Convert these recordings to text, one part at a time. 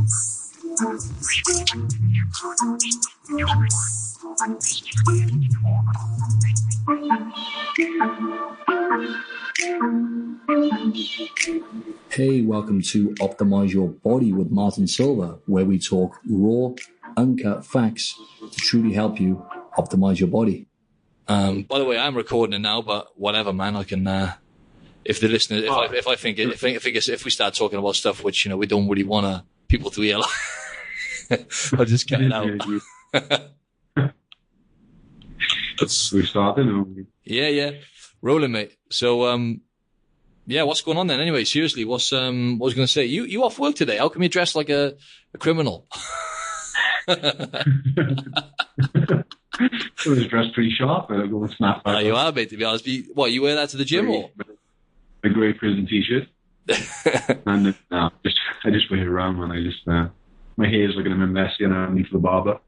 Hey, welcome to Optimize Your Body with Martin Silva, where we talk raw, uncut facts to truly help you optimize your body. By the way, I'm recording it now, but whatever, man. I can, if the listener, if we start talking about stuff which we don't really want people to hear, I'll just cut it out. We started. Yeah, rolling, mate. So, yeah, what's going on then? Anyway, seriously, what was I going to say? You off work today? How come you dressed like a criminal? I was dressed pretty sharp. Going to snap back. You are, mate, to be honest. What, you wear that to the gym or? A grey prison t-shirt. And I just wear it around when I just, my hair's looking a bit messy and I need for the barber.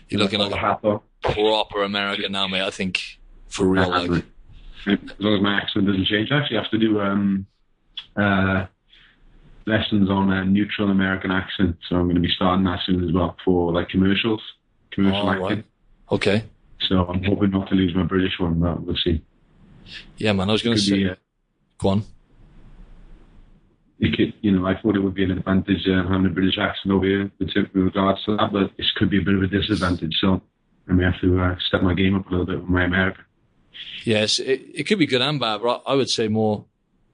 You're looking like a proper American now, mate, I think, for real. Like. As long as my accent doesn't change. I actually have to do lessons on a neutral American accent, so I'm going to be starting that soon as well for like commercial acting. Right. Okay. So I'm hoping not to lose my British one, but we'll see. Yeah, man, I was going to say... Go on. I thought it would be an advantage having a British accent over here with regards to that, but this could be a bit of a disadvantage, so I may have to step my game up a little bit with my American. Yes, it could be good and bad, but I would say more.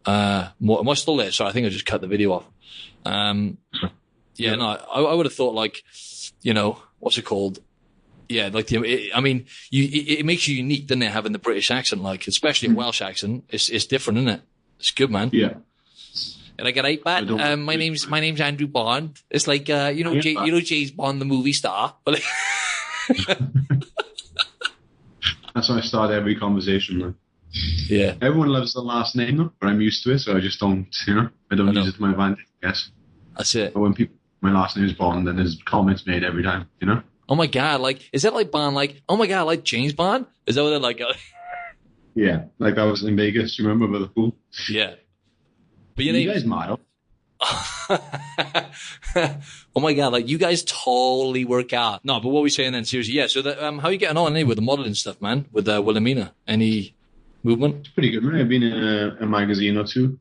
Am I still there? Sorry, I think I just cut the video off. I would have thought what's it called? Yeah, it makes you unique, doesn't it? Having the British accent, especially a Welsh accent, it's different, isn't it? It's good, man. Yeah. And I get right back. My name's Andrew Bond. It's like James Bond, the movie star. That's how I start every conversation, man. Yeah. Everyone loves the last name, though, but I'm used to it, so I just don't, I don't use it to my advantage, I guess. That's it. But when my last name is Bond, then there's comments made every time, Oh my God, is that like Bond, oh my God, like James Bond? Is that what they're like? Yeah, like I was in Vegas, you remember, by the pool? Yeah. But you guys mile. Oh my God, you guys totally work out. No, but what are we saying then, seriously? Yeah, so how are you getting on anyway with the modeling stuff, man? With Wilhelmina? Any movement? It's pretty good, man. I've been in a magazine or two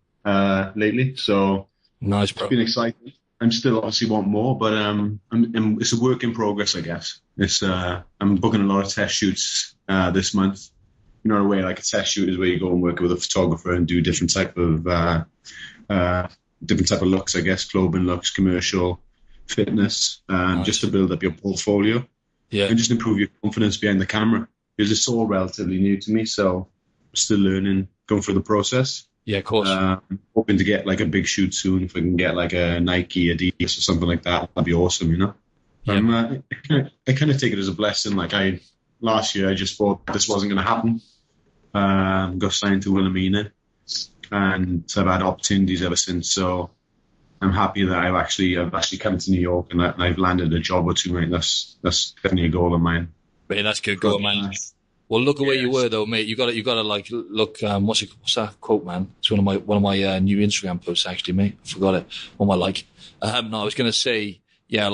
lately, so nice, bro. It's been exciting. I'm still obviously want more, but it's a work in progress, I guess. It's I'm booking a lot of test shoots this month. In a way, a test shoot is where you go and work with a photographer and do different type of looks, I guess, clothing looks, commercial, fitness, nice. Just to build up your portfolio. Yeah. And just improve your confidence behind the camera. Because it's all relatively new to me, so I'm still learning, going through the process. Yeah, of course. Hoping to get a big shoot soon. If I can get a Nike, Adidas or something like that, that'd be awesome, Yeah. I kind of take it as a blessing. Last year, I just thought this wasn't going to happen. Got signed to Wilhelmina, and I've had opportunities ever since. So I'm happy that I've actually come to New York and I've landed a job or two, mate. That's definitely a goal of mine. Mate, that's good goal, man. Well, look at where you were though, mate. You got to look. What's that quote, man? It's one of my new Instagram posts, actually, mate. I forgot it. What am I like? No, I was gonna say, yeah,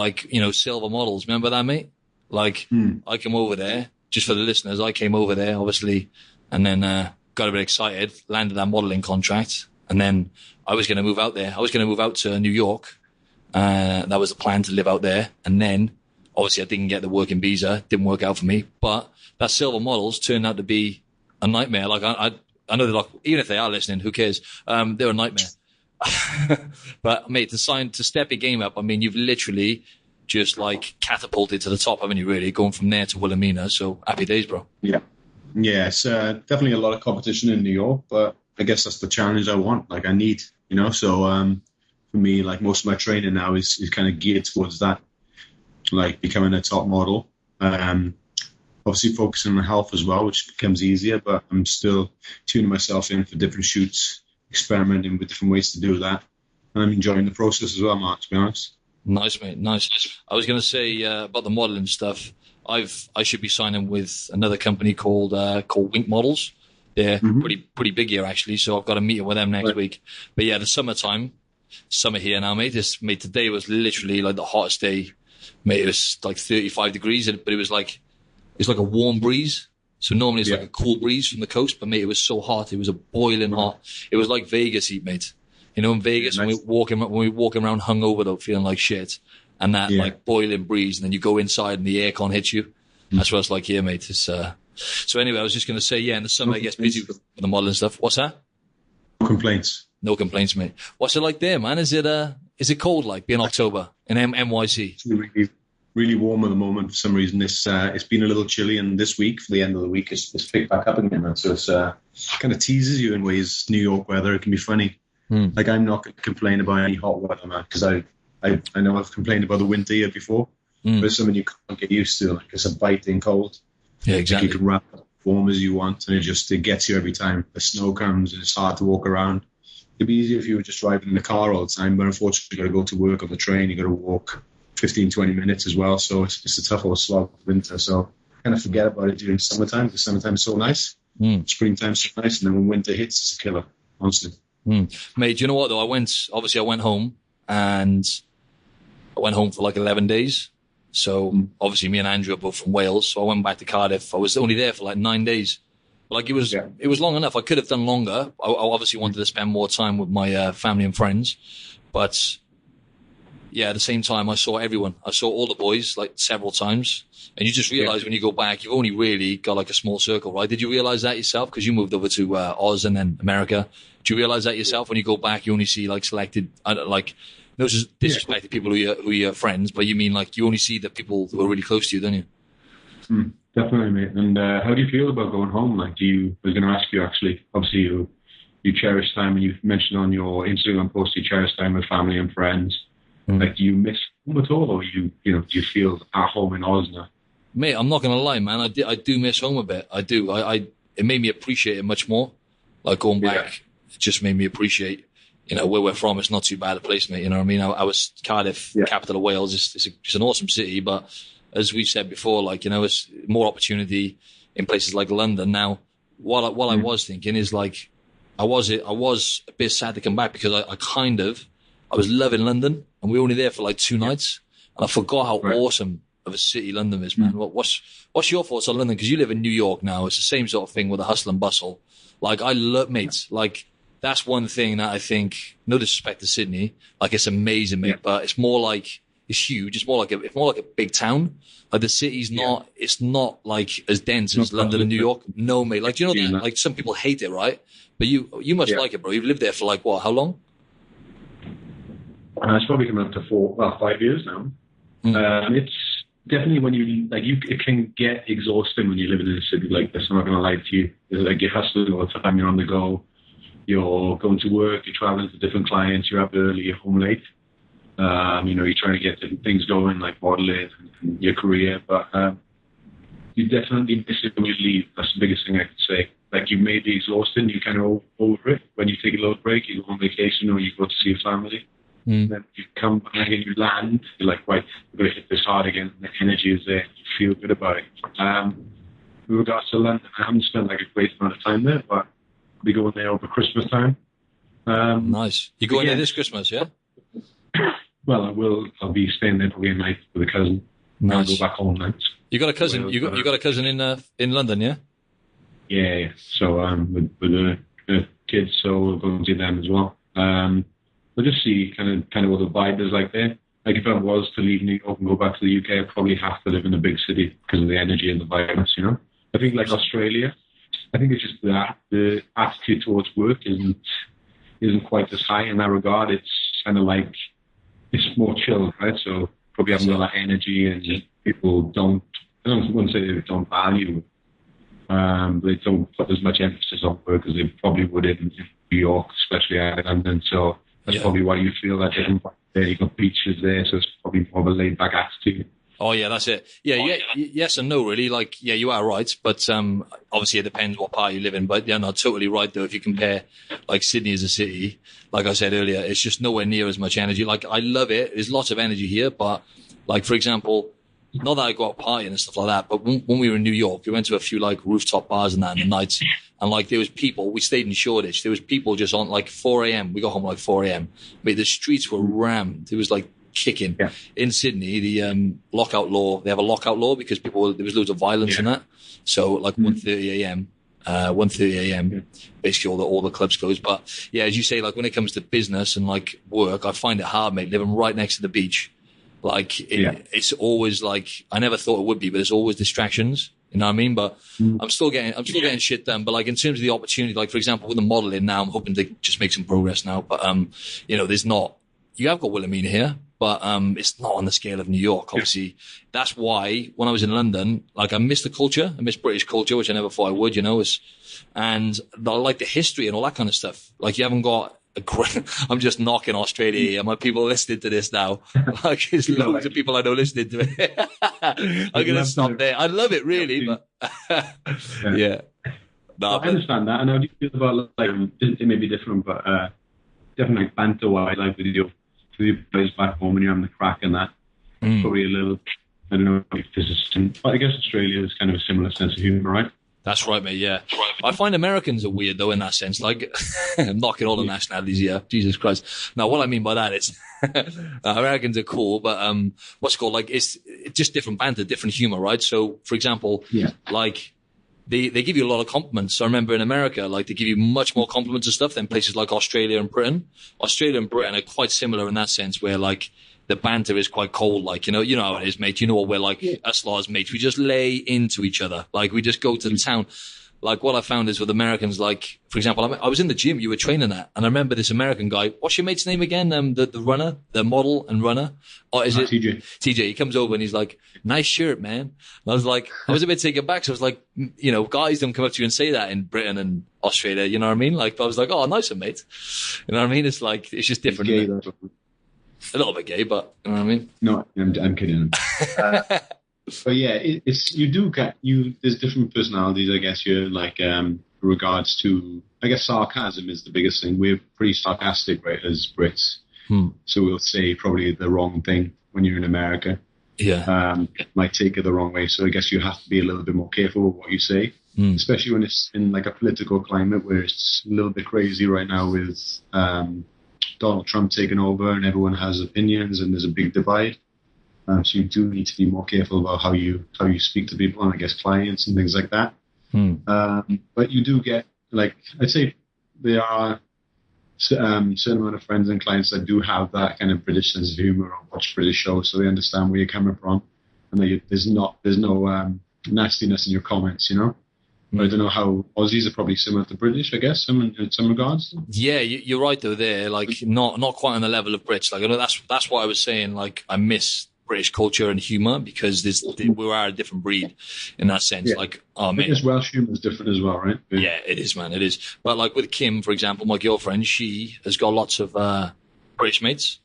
Silva models. Remember that, mate? I came over there just for the listeners. I came over there, obviously, and then got a bit excited, landed that modeling contract, and then I was going to move out there. I was going to move out to New York. That was the plan, to live out there, and then obviously I didn't get the working visa. Didn't work out for me, but that Silva models turned out to be a nightmare. I know they're even if they are listening, who cares? They're a nightmare. But mate, to step your game up, you've literally just catapulted to the top, haven't you, really? Going from there to Wilhelmina. So happy days, bro. Yeah. Yeah, it's definitely a lot of competition in New York, but I guess that's the challenge I want. I need, So for me, most of my training now is kind of geared towards that, becoming a top model. Obviously focusing on health as well, which becomes easier, but I'm still tuning myself in for different shoots, experimenting with different ways to do that. And I'm enjoying the process as well, Mark, to be honest. Nice, mate. Nice. I was going to say about the modeling stuff. I should be signing with another company called Wink Models. They're pretty big here, actually. So I've got a meeting with them next week. But yeah, the summertime, summer here now, mate. Today was literally like the hottest day, mate. It was like 35 degrees, but it's like a warm breeze. So normally it's like a cool breeze from the coast, but mate, it was so hot. It was a boiling hot. It was like Vegas heat, mate. You know, in Vegas, when we walking around hungover though, feeling like shit, and that like boiling breeze, and then you go inside and the aircon hits you. That's what it's like here, mate. It's, so anyway, I was just going to say, in the summer it gets busy with the modeling stuff. What's that? No complaints. No complaints, mate. What's it like there, man? Is it cold like being October in NYC? It's really, really warm at the moment for some reason. It's been a little chilly, and this week, for the end of the week, it's picked back up again. So it's kind of teases you in ways. New York weather, it can be funny. Like, I'm not going to complain about any hot weather, man, because I know I've complained about the winter here before, but it's something you can't get used to. Like, it's a biting cold. Yeah, exactly. Like, you can wrap up as warm as you want, and it gets you every time. The snow comes, and it's hard to walk around. It'd be easier if you were just driving in the car all the time, but unfortunately, you've got to go to work on the train. You've got to walk 15, 20 minutes as well, so it's a tough old slog of winter. So I kind of forget about it during summertime, because summertime is so nice. Springtime's so nice, and then when winter hits, it's a killer, honestly. Mate, do you know what though? I went home, and I went home for like 11 days. So obviously me and Andr are both from Wales. So I went back to Cardiff. I was only there for like 9 days. But like it was long enough. I could have done longer. I obviously wanted to spend more time with my family and friends. But yeah, at the same time, I saw everyone. I saw all the boys like several times. And you just realize when you go back, you've only really got like a small circle, right? Did you realize that yourself? Because you moved over to Oz and then America. Do you realize that yourself? When you go back, you only see like selected, like, no disrespect people who are your friends, but you mean like you only see the people who are really close to you, don't you? Definitely, mate. And how do you feel about going home? Like, I was going to ask you actually, obviously you cherish time, and you mentioned on your Instagram post you cherish time with family and friends. Like, do you miss home at all, or do you feel at home in Oz now? Mate, I'm not going to lie, man. I do miss home a bit. I do. It made me appreciate it much more. Like, going back, it just made me appreciate, where we're from. It's not too bad a place, mate. You know what I mean? I was Cardiff, capital of Wales. It's an awesome city, but as we've said before, like, it's more opportunity in places like London. Now, what I was thinking is like, I was a bit sad to come back, because I was loving London, and we were only there for like 2 nights, and I forgot how awesome of a city London is, man. What's your thoughts on London? Because you live in New York now. It's the same sort of thing with the hustle and bustle. Like, I love, mates, like, that's one thing that I think, no disrespect to Sydney, like, it's amazing, mate, but it's more like, it's huge. It's more like a big town. Like, the city's not, it's not like as dense as London and New York. No, mate. Like, do you know that? Like, some people hate it, right? But you must like it, bro. You've lived there for like, what, how long? It's probably coming up to 5 years now. It's definitely when it can get exhausting when you live in a city like this. I'm not going to lie to you. Like, you're hustling all the time. You're on the go. You're going to work. You're traveling to different clients. You're up early. You're home late. You're trying to get different things going, like modeling and your career. But you definitely miss it when you leave. That's the biggest thing I could say. Like, you may be exhausted. You kind of over it. When you take a little break, you go on vacation or you go to see your family. Then you come back and you land, you're like, right, we're going to hit this hard again. The energy is there. You feel good about it. With regards to London, I haven't spent like a great amount of time there, but I'll be going there over Christmas time. Nice. You're going there this Christmas, yeah? Well, I will. I'll be staying there probably a night with a cousin. Nice. I'll go back home nights. You got a cousin? You got a cousin in London, yeah? Yeah. So with the kids, so we'll go and see them as well. We'll just see kind of what the vibe is like there. Like, if I was to leave New York and go back to the UK, I'd probably have to live in a big city because of the energy and the violence, I think like Australia, I think it's just that the attitude towards work isn't quite as high in that regard. It's kind of like, it's more chill, right? So probably having a lot of energy, and people I wouldn't say they don't value, but they don't put as much emphasis on work as they probably would in New York, especially out in London. So that's probably why you feel that there. You've got beaches there, so it's probably more of a laid-back attitude. Oh, yeah, that's it. Yes and no, really. Like, yeah, you are right, but obviously it depends what part you live in. But yeah, no, totally right, though. If you compare, like, Sydney as a city, like I said earlier, it's just nowhere near as much energy. Like, I love it. There's lots of energy here, but, like, for example, not that I go out partying and stuff like that, but when we were in New York, we went to a few like rooftop bars and that in the nights. And like there was people, we stayed in Shoreditch. There was people just on like 4 a.m. We got home like 4 a.m. Mate, the streets were rammed. It was like kicking. Yeah. In Sydney, the lockout law, they have a lockout law because there was loads of violence in that. So like 1:30 a.m., 1:30 a.m. Basically all the clubs closed. But yeah, as you say, like when it comes to business and like work, I find it hard, mate, living right next to the beach. Like it's always like, I never thought it would be, but there's always distractions. You know what I mean? But I'm still getting shit done. But like in terms of the opportunity, like for example, with the modeling now, I'm hoping to just make some progress now. But, you know, you have got Wilhelmina here, but, it's not on the scale of New York. Obviously, that's why when I was in London, like I missed the culture. I missed British culture, which I never thought I would, you know, and I like the history and all that kind of stuff. Like you haven't got, I'm just knocking Australia here. My people listening to this now. Like, there's loads of people I know listening to it. I'm going to stop there. I love it, really, but yeah. No, I understand that. And how do you feel about, like, it may be different, but definitely like banter-wise, like with your boys back home when you're having the crack and that. Probably a little, I don't know, if this is, but I guess Australia is kind of a similar sense of humor, right? That's right, mate, yeah. I find Americans are weird, though, in that sense. Like, I'm knocking all the nationalities here. Jesus Christ. Now, what I mean by that is Americans are cool, but what's it called? Like, it's just different banter, different humor, right? So, for example, like, they give you a lot of compliments. I remember in America, like, they give you much more compliments and stuff than places like Australia and Britain. Australia and Britain are quite similar in that sense, where, like, the banter is quite cold, like, you know how it is, mate. You know what we're like, us laws, mate. We just lay into each other. Like, we just go to the town. Like, what I found is with Americans, like, for example, I was in the gym, you were training at, and I remember this American guy, what's your mate's name again? The runner, the model and runner? Or is it? TJ. He comes over and he's like, nice shirt, man. And I was like, I was a bit taken back. So I was like, you know, guys don't come up to you and say that in Britain and Australia, you know what I mean? Like, I was like, oh, nice one, mate. You know what I mean? It's like, it's just different. A little bit gay, but you know what I mean? No, I'm kidding. But yeah, there's different personalities, I guess. You're like, regards to, I guess sarcasm is the biggest thing. We're pretty sarcastic, right, as Brits. So we'll say probably the wrong thing when you're in America. Yeah. Might take it the wrong way. So I guess you have to be a little bit more careful with what you say, especially when it's in like a political climate where it's a little bit crazy right now with, Donald Trump taking over and everyone has opinions and there's a big divide. So you do need to be more careful about how you speak to people and I guess clients and things like that. But you do get, like, I'd say there are certain amount of friends and clients that do have that kind of British sense of humor or watch British shows, so they understand where you're coming from and there's no nastiness in your comments, you know. But I don't know how Aussies are probably similar to British, I guess, in some regards. Yeah, you're right though. There, like, not quite on the level of Brits. Like, I know that's why I was saying, like, I miss British culture and humor because we are a different breed in that sense. Yeah. Like, oh man, Welsh humor is different as well, right? Yeah, it is, man. It is. But like with Kim, for example, my girlfriend, she has got lots of British mates,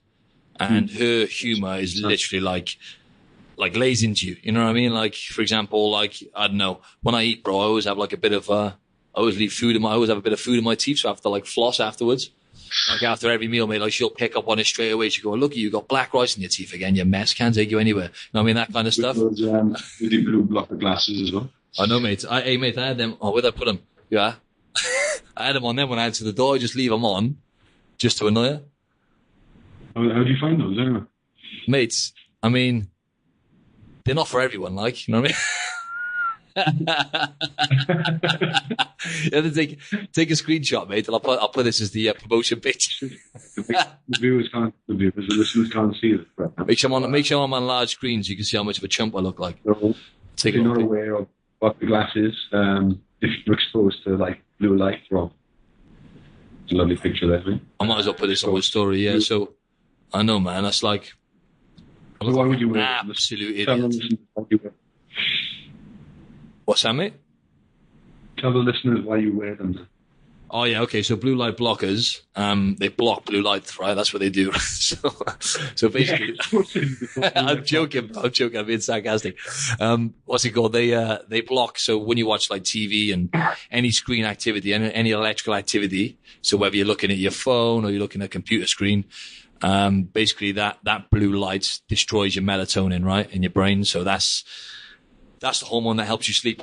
and her humor is literally like lays into you. You know what I mean? Like, for example, like, I don't know, when I eat, bro, I always have like a bit of, I always have a bit of food in my teeth, so I have to like floss afterwards. Like after every meal, mate, like she'll pick up on it straight away. She'll go, look, you got black rice in your teeth again, you mess, can't take you anywhere. You know what I mean? That kind of stuff. With the blue block of glasses as well. I know, mate. I had them. Oh, where'd I put them? Yeah. I had them on them when I answered the door. I just leave them on just to annoy her. How do you find those anyway? Mates, I mean, they're not for everyone, like, you know what I mean? You have to take a screenshot, mate, and I'll put this as the promotion pitch. The listeners can't see it. Make sure I'm on large screens so you can see how much of a chump I look like. So, if you're not aware of what the glass is, if you're exposed to like blue light, well, it's a lovely picture there, mate. I might as well put this on my story, yeah. So I know, man, that's like, so why would you wear absolute idiot. What's that, mate? Tell the listeners why you wear them. Oh yeah, okay. So blue light blockers, they block blue light, right? That's what they do. so basically, I'm joking. I'm being sarcastic. What's it called? They block. So when you watch like TV and any screen activity, any electrical activity, so whether you're looking at your phone or you're looking at a computer screen, Basically that blue light destroys your melatonin, right, in your brain. So that's the hormone that helps you sleep.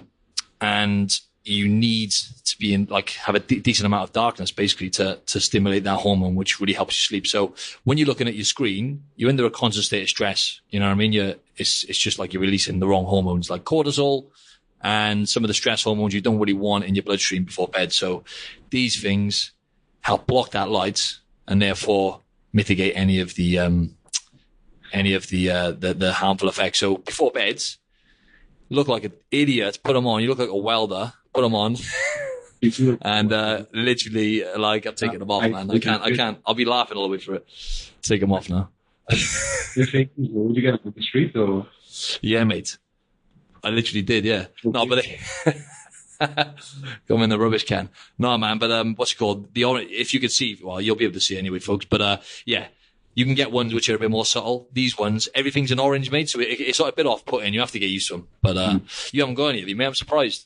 And you need to be in, like, have a decent amount of darkness, basically, to stimulate that hormone, which really helps you sleep. So when you're looking at your screen, you're under a constant state of stress. You know what I mean? It's just like you're releasing the wrong hormones, like cortisol and some of the stress hormones you don't really want in your bloodstream before bed. So these things help block that light and therefore mitigate any of the harmful effects. So before bed, look like an idiot, put them on. You look like a welder, put them on. And literally, like, I'm taking them off, man. I can't. I'll be laughing all the way through it. Take them off now. Would you get them on the street, or? Yeah, mate. I literally did, yeah. No, but they come in the rubbish can. No, man, but what's it called? The orange. If you could see, well, you'll be able to see anyway, folks. But yeah, you can get ones which are a bit more subtle. These ones, everything's in orange, mate. So it's sort of a bit off-putting. You have to get used to them. But you haven't got any of them, mate. I'm surprised.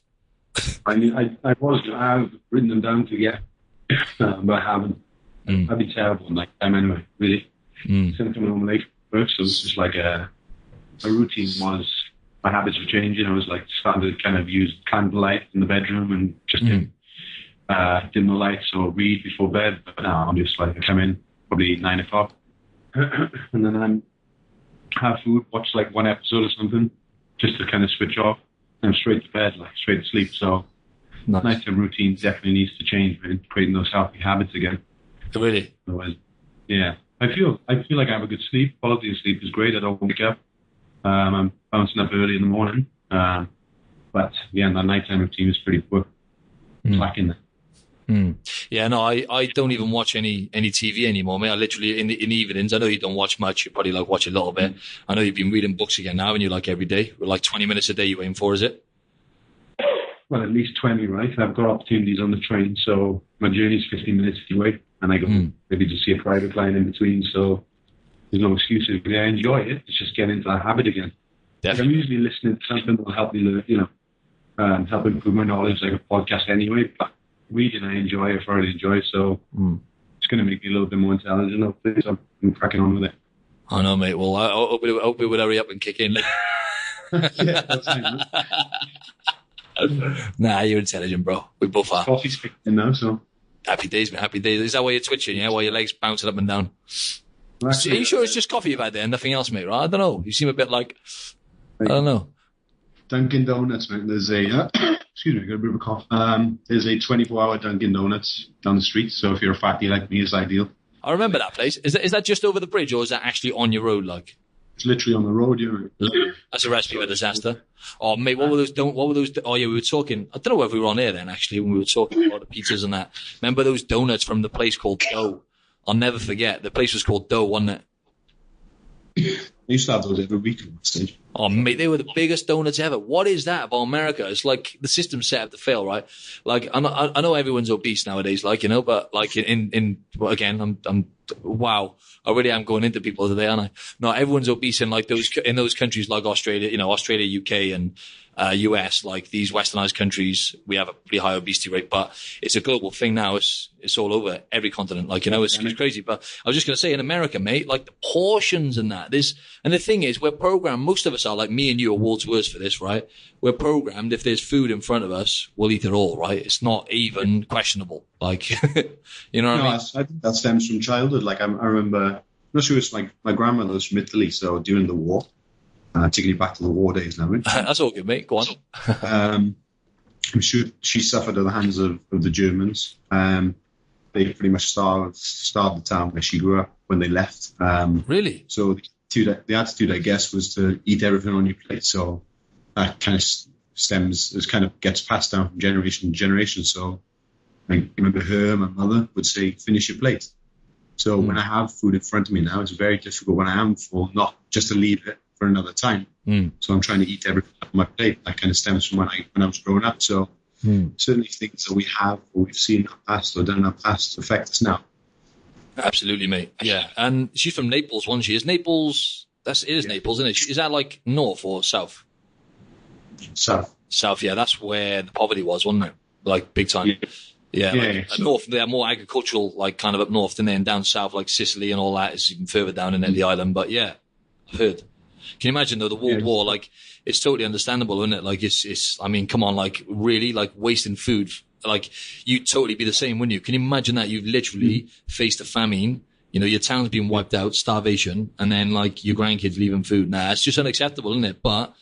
I've written them down to get, but I haven't. I've been terrible in that time anyway, really. Since coming home late from work, so it's just like a routine was, my habits were changing. I was like starting to kind of use candlelight in the bedroom and just dim the lights or read before bed. But now I'm just like, I come in probably 9 o'clock and then have food, watch like one episode or something just to kind of switch off. And straight to bed, like straight to sleep. So nighttime routine definitely needs to change, man. Creating those healthy habits again. Really? Otherwise, yeah. I feel like I have a good sleep. Quality of sleep is great. I don't wake up. I'm bouncing up early in the morning. But yeah, that nighttime routine is pretty poor. Lacking there. Yeah, no, I don't even watch any TV anymore, mate. I literally in the evenings. I know you don't watch much. You probably like watch a little bit. I know you've been reading books again now, and you like every day. Like 20 minutes a day. You aim for, is it? Well, at least 20, right? I've got opportunities on the train, so my journey's 15 minutes anyway, and I go maybe just see a private line in between. So there's no excuses. But I enjoy it. It's just getting into that habit again. Definitely. Like, I'm usually listening to something that will help me, help improve my knowledge, like a podcast anyway. But reading, I thoroughly enjoy, so it's going to make me a little bit more intelligent, hopefully, so I'm cracking on with it. I know, mate. Well, I hope it would hurry up and kick in. Yeah, that's fine. Nah, you're intelligent, bro. We both are. Coffee's kicking in now, so. Happy days, mate. Happy days. Is that why you're twitching, yeah? While your legs bouncing up and down? Well, are you sure it's just coffee you've had there and nothing else, mate, right? I don't know. You seem a bit like, I don't know. Dunkin' Donuts, mate. There's a, excuse me, I got a bit of a cough. There's a 24-hour Dunkin' Donuts down the street, so if you're a fatty like me, it's ideal. I remember that place. Is that just over the bridge, or is that actually on your road, like? It's literally on the road, yeah. That's a recipe for disaster. Oh, mate, what were those? Oh, yeah, we were talking. I don't know if we were on air then, actually, when we were talking about the pizzas and that. Remember those donuts from the place called Dough? I'll never forget. The place was called Dough, wasn't it? I used to have those every week on stage. Oh, mate, they were the biggest donuts ever. What is that about America? It's like the system's set up to fail, right? Like, I know everyone's obese nowadays, like, but like again, wow. I really am going into people today, aren't I? No, everyone's obese in like in those countries like Australia, Australia, UK and US, like these westernized countries, we have a pretty high obesity rate, but it's a global thing now. It's all over every continent. Like, it's crazy. But I was just going to say in America, mate, like the portions and that and the thing is, we're programmed, most of us are like me and you are world's worst for this, right? We're programmed. If there's food in front of us, we'll eat it all, right? It's not even questionable. Like, you know what I mean? I think that stems from childhood. Like I remember, I'm not sure, it's like my grandmother was from Italy. So during the war, taking you back to the war days now. Right? That's all good, mate. Go on. I'm sure she suffered at the hands of the Germans. They pretty much starved the town where she grew up when they left. Really? So the attitude, I guess, was to eat everything on your plate. So that kind of gets passed down from generation to generation. So I remember my mother would say, finish your plate. So when I have food in front of me now, it's very difficult when I am full, not just to leave it for another time. So I'm trying to eat everything on my plate. That kind of stems from when I was growing up. So certainly things that we have or we've seen in our past or done in our past affect us now. Absolutely, mate. Yeah. And she's from Naples, wasn't she? Is Naples, it is Naples, isn't it? Is that like north or south? South. South, yeah. That's where the poverty was, wasn't it? Like big time. Yeah, like north, they're more agricultural, like kind of up north than they, and down south, like Sicily and all that is even further down in the island. But yeah, I've heard. Can you imagine though, the World War, like, it's totally understandable, isn't it? Like, I mean, come on, like, really, like, wasting food. Like, you'd totally be the same, wouldn't you? Can you imagine that? You've literally faced a famine, you know, your town's been wiped out, starvation, and then, like, your grandkids leaving food. Nah, it's just unacceptable, isn't it? But,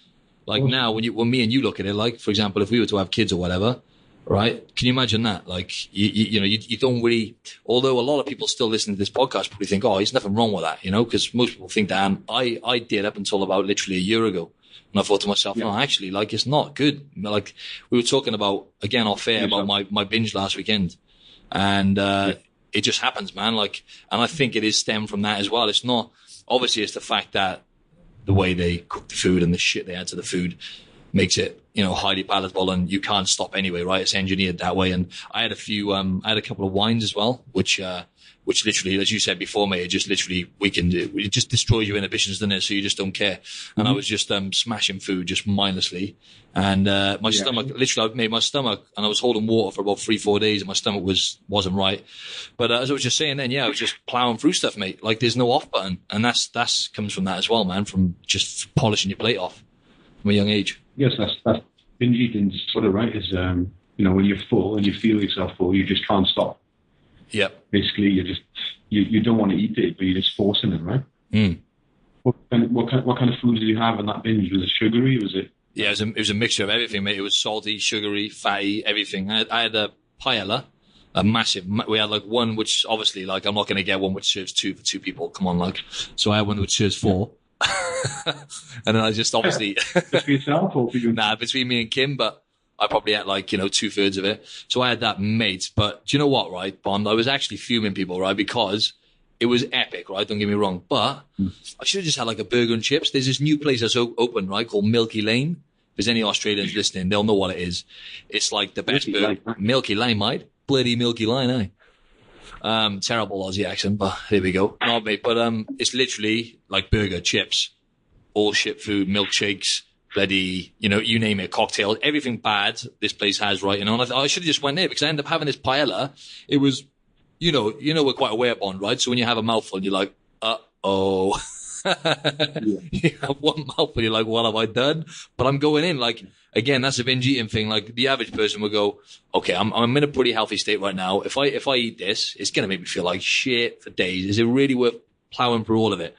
like, now, when me and you look at it, like, for example, if we were to have kids or whatever, right? Can you imagine that? Like, you know, you don't really, although a lot of people still listening to this podcast probably think, oh, there's nothing wrong with that, you know, because most people think that. And I did up until about literally a year ago. And I thought to myself, no, actually, like, it's not good. Like, we were talking about, again, off air about my binge last weekend. And, it just happens, man. Like, and I think it is stemmed from that as well. It's not, obviously it's the fact that the way they cook the food and the shit they add to the food makes it, you know, highly palatable, and you can't stop anyway, right? It's engineered that way. And I had I had a couple of wines as well, which literally, as you said before, mate, it just literally weakened it. It just destroys your inhibitions, doesn't it? So you just don't care. And I was just, smashing food just mindlessly. And, my stomach, literally, I made my stomach, and I was holding water for about 3-4 days, and my stomach wasn't right. But, as I was just saying then, I was just plowing through stuff, mate. Like, there's no off button. And that's comes from that as well, man, from just polishing your plate off from a young age. Yes, that's binge eating sort of right. Is you know, when you're full and you feel yourself full, you just can't stop. Yeah. Basically, you don't want to eat it, but you're just forcing it, right? Mm. What kind of food did you have in that binge? Was it sugary? Was it? Yeah, it was a mixture of everything, mate. It was salty, sugary, fatty, everything. I had a paella, a massive. We had like one which obviously, like, I'm not going to get one which serves 2 for 2 people. Come on, like. So I had one which serves 4. And then I just obviously just for yourself or for you? Nah, between me and Kim, but I probably had like, you know, 2/3 of it. So I had that, mate. But do you know what, right, Bond? I was actually fuming, people, right? Because it was epic, right? Don't get me wrong. But I should have just had like a burger and chips. There's this new place that's open, right, called Milky Lane. If there's any Australians listening, they'll know what it is. It's like the best burger. Milky Lane, mate. Bloody Milky Lane, eh? Terrible Aussie accent, but there we go. No, mate, but it's literally like burger, chips, all shit food, milkshakes, bloody, you know, you name it, cocktails, everything bad this place has, right? You know, and I should have just went there because I ended up having this paella. It was, you know, we're quite aware Bond, right? So when you have a mouthful, you're like, uh-oh. You have one mouthful, you're like, what have I done? But I'm going in, like, again, that's a binge eating thing. Like, the average person would go, okay, I'm in a pretty healthy state right now. If I eat this, it's going to make me feel like shit for days. Is it really worth plowing through all of it?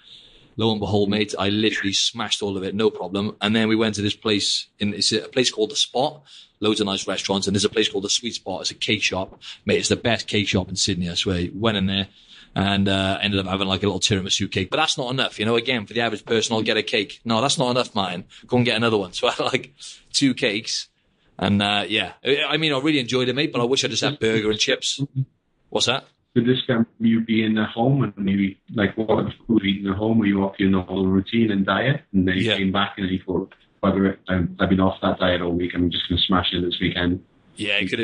Lo and behold, mate, I literally smashed all of it, no problem. And then we went to this place, it's a place called The Spot, loads of nice restaurants, and there's a place called The Sweet Spot. It's a cake shop. Mate, it's the best cake shop in Sydney, I swear. Went in there and ended up having like a little tiramisu cake. But that's not enough, you know, again, for the average person, I'll get a cake. No, that's not enough, man. Go and get another one. So I had like 2 cakes. And yeah, I mean, I really enjoyed it, mate, but I wish I just had burger and chips. What's that? Did this come from you being at home and maybe like what food eating at home? Were you off your normal routine and diet, and then you came back and you thought, I've been off that diet all week. I'm just going to smash it this weekend. Yeah, it could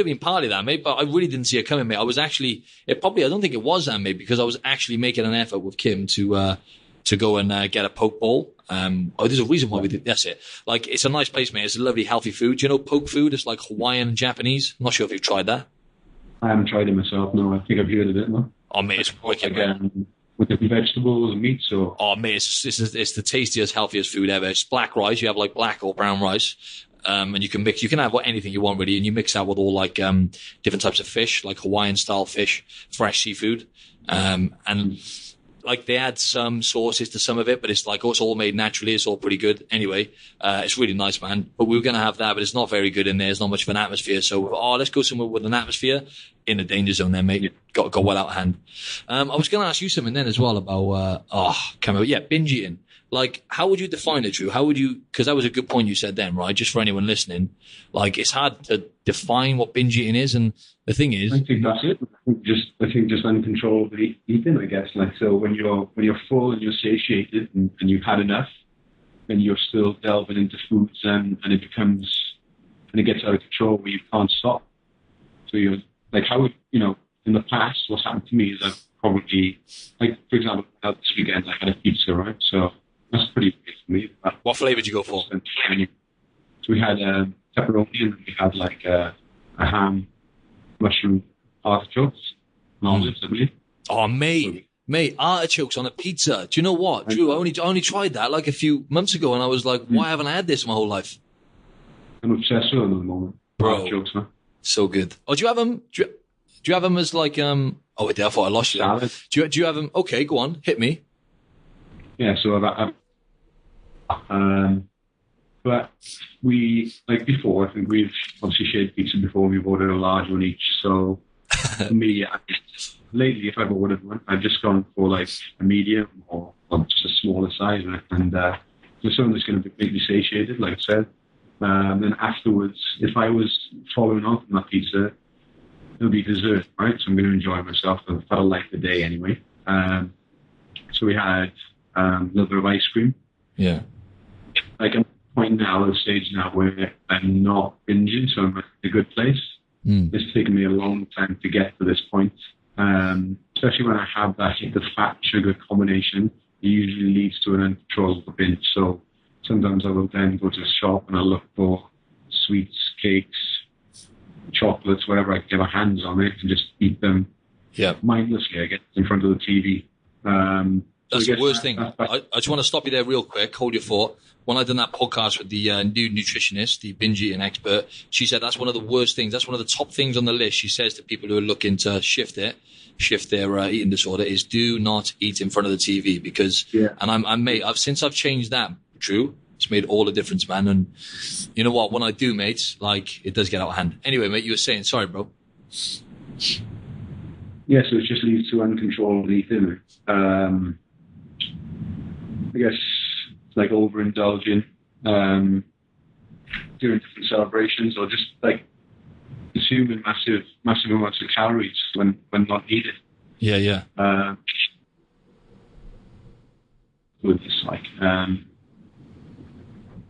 have been partly that, mate. But I really didn't see it coming, mate. I was actually, I don't think it was that, mate, because I was actually making an effort with Kim to go and get a poke bowl. There's a reason why we did. That's it. Like, it's a nice place, mate. It's a lovely, healthy food. Do you know poke food? It's like Hawaiian and Japanese. I'm not sure if you've tried that. I haven't tried it myself, no. I think I've heard of it, no? Oh, mate, it's wicked, man. With the vegetables and meats, or? Oh, mate, it's the tastiest, healthiest food ever. It's black rice. You have like black or brown rice. And you can have anything you want, really. And you mix that with all like, different types of fish, like Hawaiian style fish, fresh seafood. And like they add some sauces to some of it, but it's like, it's all made naturally. It's all pretty good. Anyway, it's really nice, man. But we were going to have that, but it's not very good in there. There's not much of an atmosphere. So, let's go somewhere with an atmosphere. In the danger zone then, mate. Yeah. Got well out of hand. I was going to ask you something then as well about, binge eating. Like, how would you define it, Drew? Because that was a good point you said then, right? Just for anyone listening. Like, it's hard to define what binge eating is. And the thing is, I think that's it. I think just uncontrolled eating, I guess. Like, so when you're full and you're satiated and you've had enough, and you're still delving into foods and it gets out of control where you can't stop. So you're, like, how would, you know, in the past, what's happened to me is I've probably, like, for example, this weekend I had a pizza, right? So that's pretty big for me. What flavour did you go for? So we had pepperoni, and we had like a ham mushroom artichokes and olives, I believe. Oh, mate, artichokes on a pizza. Do you know what, Drew? I only tried that like a few months ago, and I was like, why haven't I had this my whole life? I'm obsessed with them at the moment. Bro, artichokes, man. So good. Oh, do you have them? Do you have them as like Oh, wait, I thought I lost you. Salad. Do you have them? Okay, go on, hit me. Yeah, so but we, like before, I think we've obviously shared pizza before. We've ordered a large one each. So for me, lately, if I've ordered one, I've just gone for like a medium or just a smaller size, and there's something that's going to make me satiated, like I said. Then afterwards, if I was following on from that pizza, it'll be dessert, right? So I'm going to enjoy myself. I've had a light the day anyway. So we had a little bit of ice cream. Yeah. Like I'm at the point now, at the stage now where I'm not binging, so I'm at a good place. It's taken me a long time to get to this point. Especially when I have the fat-sugar combination, it usually leads to an uncontrollable binge. So sometimes I will then go to the shop and I'll look for sweets, cakes, chocolates, whatever I can get my hands on it, and just eat them mindlessly, I guess, in front of the TV. That's the worst thing. I just want to stop you there real quick. Hold your thought. When I done that podcast with the new nutritionist, the binge eating expert, she said that's one of the worst things. That's one of the top things on the list. She says to people who are looking to shift their eating disorder is do not eat in front of the TV because, and since I've changed that, Drew, it's made all the difference, man. And you know what? When I do, mates, like it does get out of hand. Anyway, mate, you were saying, sorry, bro. Yeah, so it just leads to uncontrolled eating. I guess like overindulging during different celebrations, or just like consuming massive amounts of calories when not needed. Yeah. With this, like,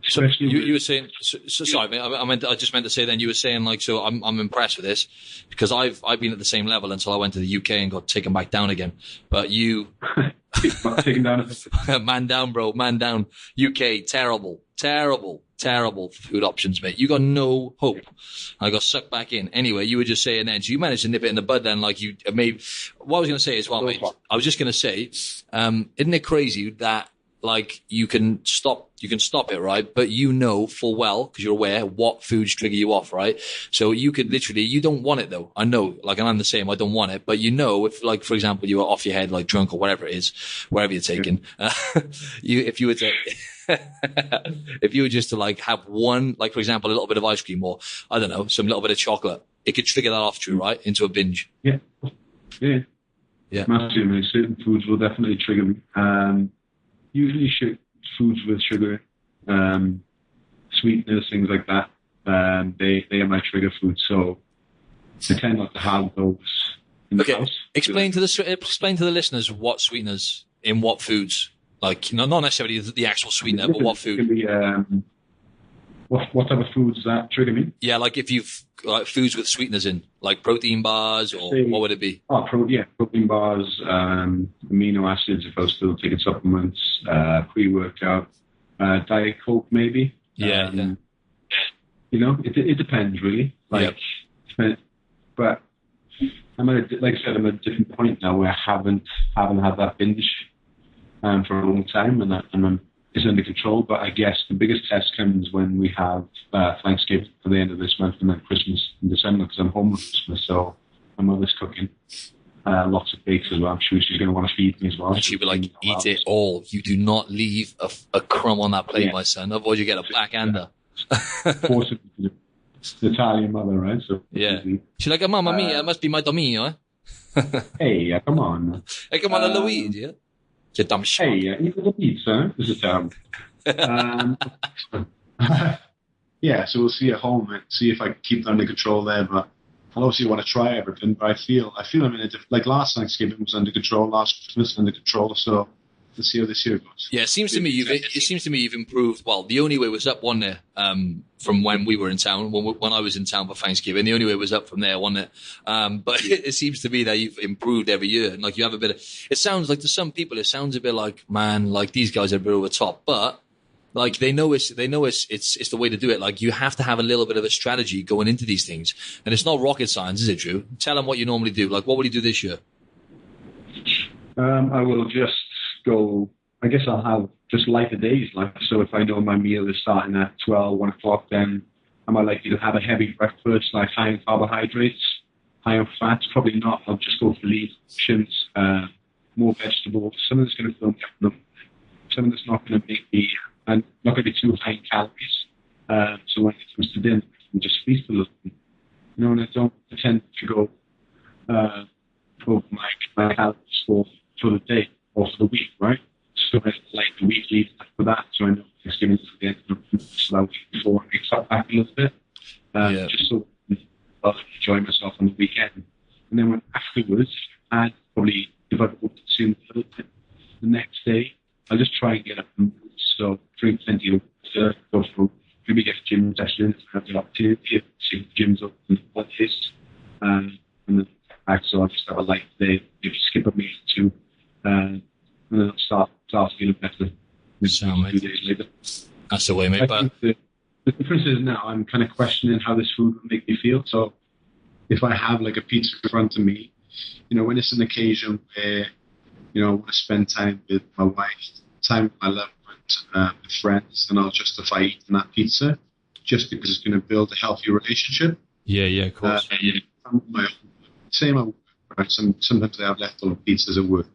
so you were saying, sorry, mate. I just meant to say then you were saying like, so I'm impressed with this because I've been at the same level until I went to the UK and got taken back down again. But you, taken down, man down, bro, man down. UK, terrible food options, mate. You got no hope. I got sucked back in. Anyway, you were just saying then, so you managed to nip it in the bud then, like you maybe. What I was going to say as well, mate. I was just going to say, isn't it crazy that like you can stop it, right? But you know full well, because you're aware what foods trigger you off, right? So you could literally, you don't want it though. I know, like, and I'm the same, I don't want it, but you know, if like, for example, you were off your head, like drunk or whatever it is, wherever you're taking, if you were just to like have one, like for example, a little bit of ice cream or I don't know, some little bit of chocolate, it could trigger that off, Drew, right? Into a binge. Yeah. Massively. Certain foods will definitely trigger me. Usually foods with sugar, sweeteners, things like that, they are my trigger foods. So I tend not to have those in the house. Explain to the listeners what sweeteners in what foods. Like, not necessarily the actual sweetener, but what food? It can be, what type of foods that trigger me? Yeah, like if you've like foods with sweeteners in, like protein bars, or what would it be? Protein bars, amino acids if I was still taking supplements, pre-workout, Diet Coke maybe. Yeah. You know, it depends really. Like, but I'm at like I said, I'm at a different point now where I haven't had that binge for a long time, and it's under control. But I guess the biggest test comes when we have Thanksgiving for the end of this month, and then Christmas in December, because I'm home with Christmas, so my mother's cooking lots of cakes as well. I'm sure she's going to want to feed me as well. And she'll be like, eat it all. You do not leave a crumb on that plate, my son, otherwise you get a backhander. Forcibly, the Italian mother, right? So yeah, she's like, mamma mia, it must be my domino, eh? Hey, come on. Hey, come on, Luigi, yeah? Dumb shit. Hey, eat the pizza. This is yeah, so we'll see at home and see if I can keep it under control there. But I obviously want to try everything. But I feel I'm in a like last Thanksgiving was under control, last Christmas under control. So let's see how this year goes. Yeah, it seems to me you've improved. Well, the only way was up, wasn't it? From when we were in town, when I was in town for Thanksgiving, the only way was up from there, wasn't it? But it seems to be that you've improved every year, and like you have a bit of. It sounds like to some people, it sounds a bit like, man, like these guys are a bit over the top. But Like they know it's the way to do it. Like you have to have a little bit of a strategy going into these things, and it's not rocket science, is it, Drew? Tell them what you normally do. Like, what will you do this year? I will just go. I guess I'll have just lighter days. Like, so if I know my meal is starting at 12, 1 o'clock, then am I likely to have a heavy breakfast, like high in carbohydrates, high in fats? Probably not. I'll just go for lean options, more vegetables. Some of that's going to fill me up enough. Some of that's not going to make me, and not going to be too high in calories. So when it comes to dinner, I can just feast a little bit. You know, and I don't tend to go over my calories for the day or for the week, right? So I like the week leads after that, so I know Thanksgiving is the end of the week, so that week before I cut back a little bit, just so I enjoy myself on the weekend. And then when afterwards, I'd probably, if I go consume a little bit the next day, I'll just try and get up and move. So drink plenty of water, go for maybe get a gym session, have the opportunity to see the gyms open on Mondays, and then back, so I'll just have a light day, maybe skip a meal or two, and then I'll start feeling better. 2 days later. That's the way, mate. But the difference is now I'm kind of questioning how this food will make me feel. So if I have like a pizza in front of me, you know, when it's an occasion where, you know, I want to spend time with my wife, time with my loved ones, with friends, and I'll justify eating that pizza just because it's going to build a healthy relationship. Yeah, of course. Same at work. Sometimes I have leftover pizzas at work.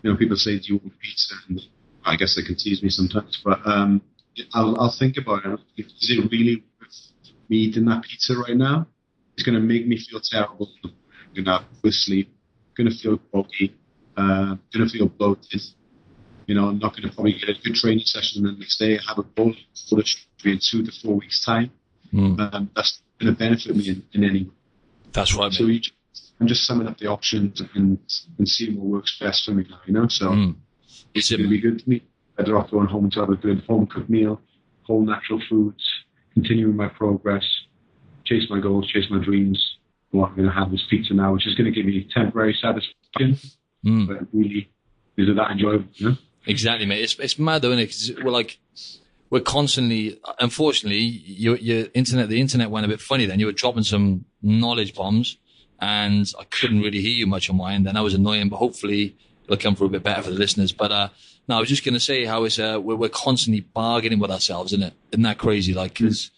You know, people say, do you want pizza? And I guess they can tease me sometimes, but I'll think about it. Is it really worth me eating that pizza right now? It's going to make me feel terrible. I'm going to have poor sleep. I'm going to feel groggy. I'm going to feel bloated. You know, I'm not going to probably get a good training session the next day. I have a goal for in 2 to 4 weeks' time. That's going to benefit me in any way. That's right, so I'm just summing up the options and seeing what works best for me now, you know? So it's going to be good to me. Better off going home to have a good home-cooked meal, whole natural foods, continuing my progress, chase my goals, chase my dreams. What I'm going to have this pizza now, which is going to give me temporary satisfaction, but really, is it that enjoyable, you know? Exactly, mate. It's mad though, isn't it? Because we're constantly, unfortunately, the internet went a bit funny then. You were dropping some knowledge bombs, and I couldn't really hear you much on mine. Then that was annoying, but hopefully it'll come through a bit better for the listeners. But no, I was just going to say how it's we're constantly bargaining with ourselves, isn't it? Isn't that crazy? Like, because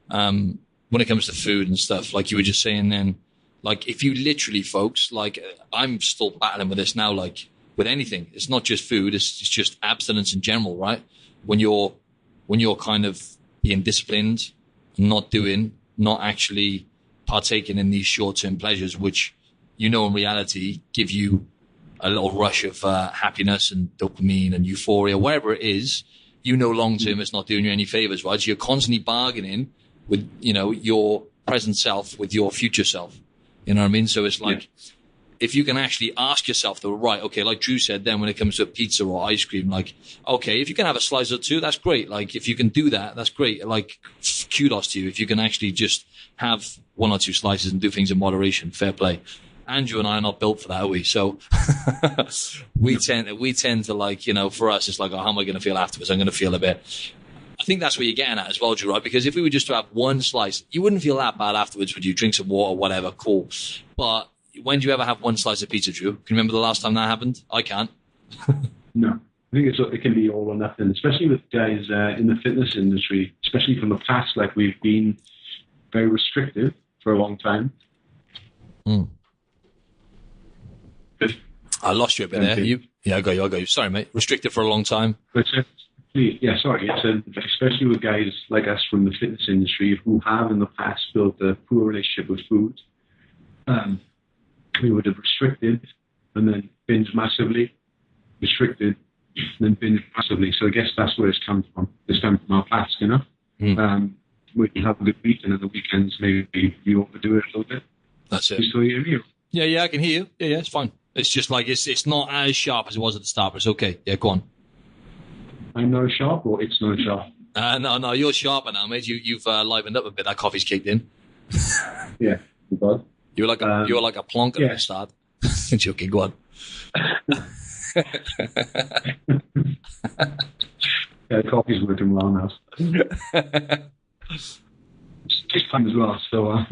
when it comes to food and stuff, like you were just saying then, like if you literally, folks, like I'm still battling with this now, like with anything. It's not just food; it's just abstinence in general, right? When you're kind of being disciplined, not actually partaking in these short-term pleasures, which, you know, in reality give you a little rush of happiness and dopamine and euphoria, whatever it is, you know, long-term it's not doing you any favors, right? So you're constantly bargaining with, you know, your present self with your future self. You know what I mean? So it's like, if you can actually ask yourself, though, right, okay, like Drew said then when it comes to a pizza or ice cream, like, okay, if you can have a slice or two, that's great. Like, if you can do that, that's great. Like, kudos to you. If you can actually just have 1 or 2 slices and do things in moderation, fair play. Andrew and I are not built for that, are we? So we tend to, like, you know, for us, it's like, oh, how am I going to feel afterwards? I'm going to feel a bit. I think that's what you're getting at as well, Drew, right? Because if we were just to have 1 slice, you wouldn't feel that bad afterwards. Would you? Drink some water, whatever, cool. But when do you ever have 1 slice of pizza, Drew? Can you remember the last time that happened? I can't. No. I think it can be all or nothing, especially with guys in the fitness industry, especially from the past. Like, we've been very restrictive for a long time. I lost you a bit there. I got you. Sorry, mate. Restricted for a long time. Sorry. Especially with guys like us from the fitness industry who have in the past built a poor relationship with food. We would have restricted and then binge massively, restricted and then binge massively. So I guess that's where it's come from. It's come from our past, you know? We can have a good week, and on the weekends maybe you overdo it a little bit. That's it. You still hear me? Yeah, I can hear you. Yeah, it's fine. It's just like, it's not as sharp as it was at the start, but it's okay. Yeah, go on. I'm not sharp, or it's not sharp? No, you're sharper now, mate. You've livened up a bit. That coffee's kicked in. Yeah, it does. You were like a plonker at the start. Joking, go on. Yeah, the coffee's working well now. It's time as well, so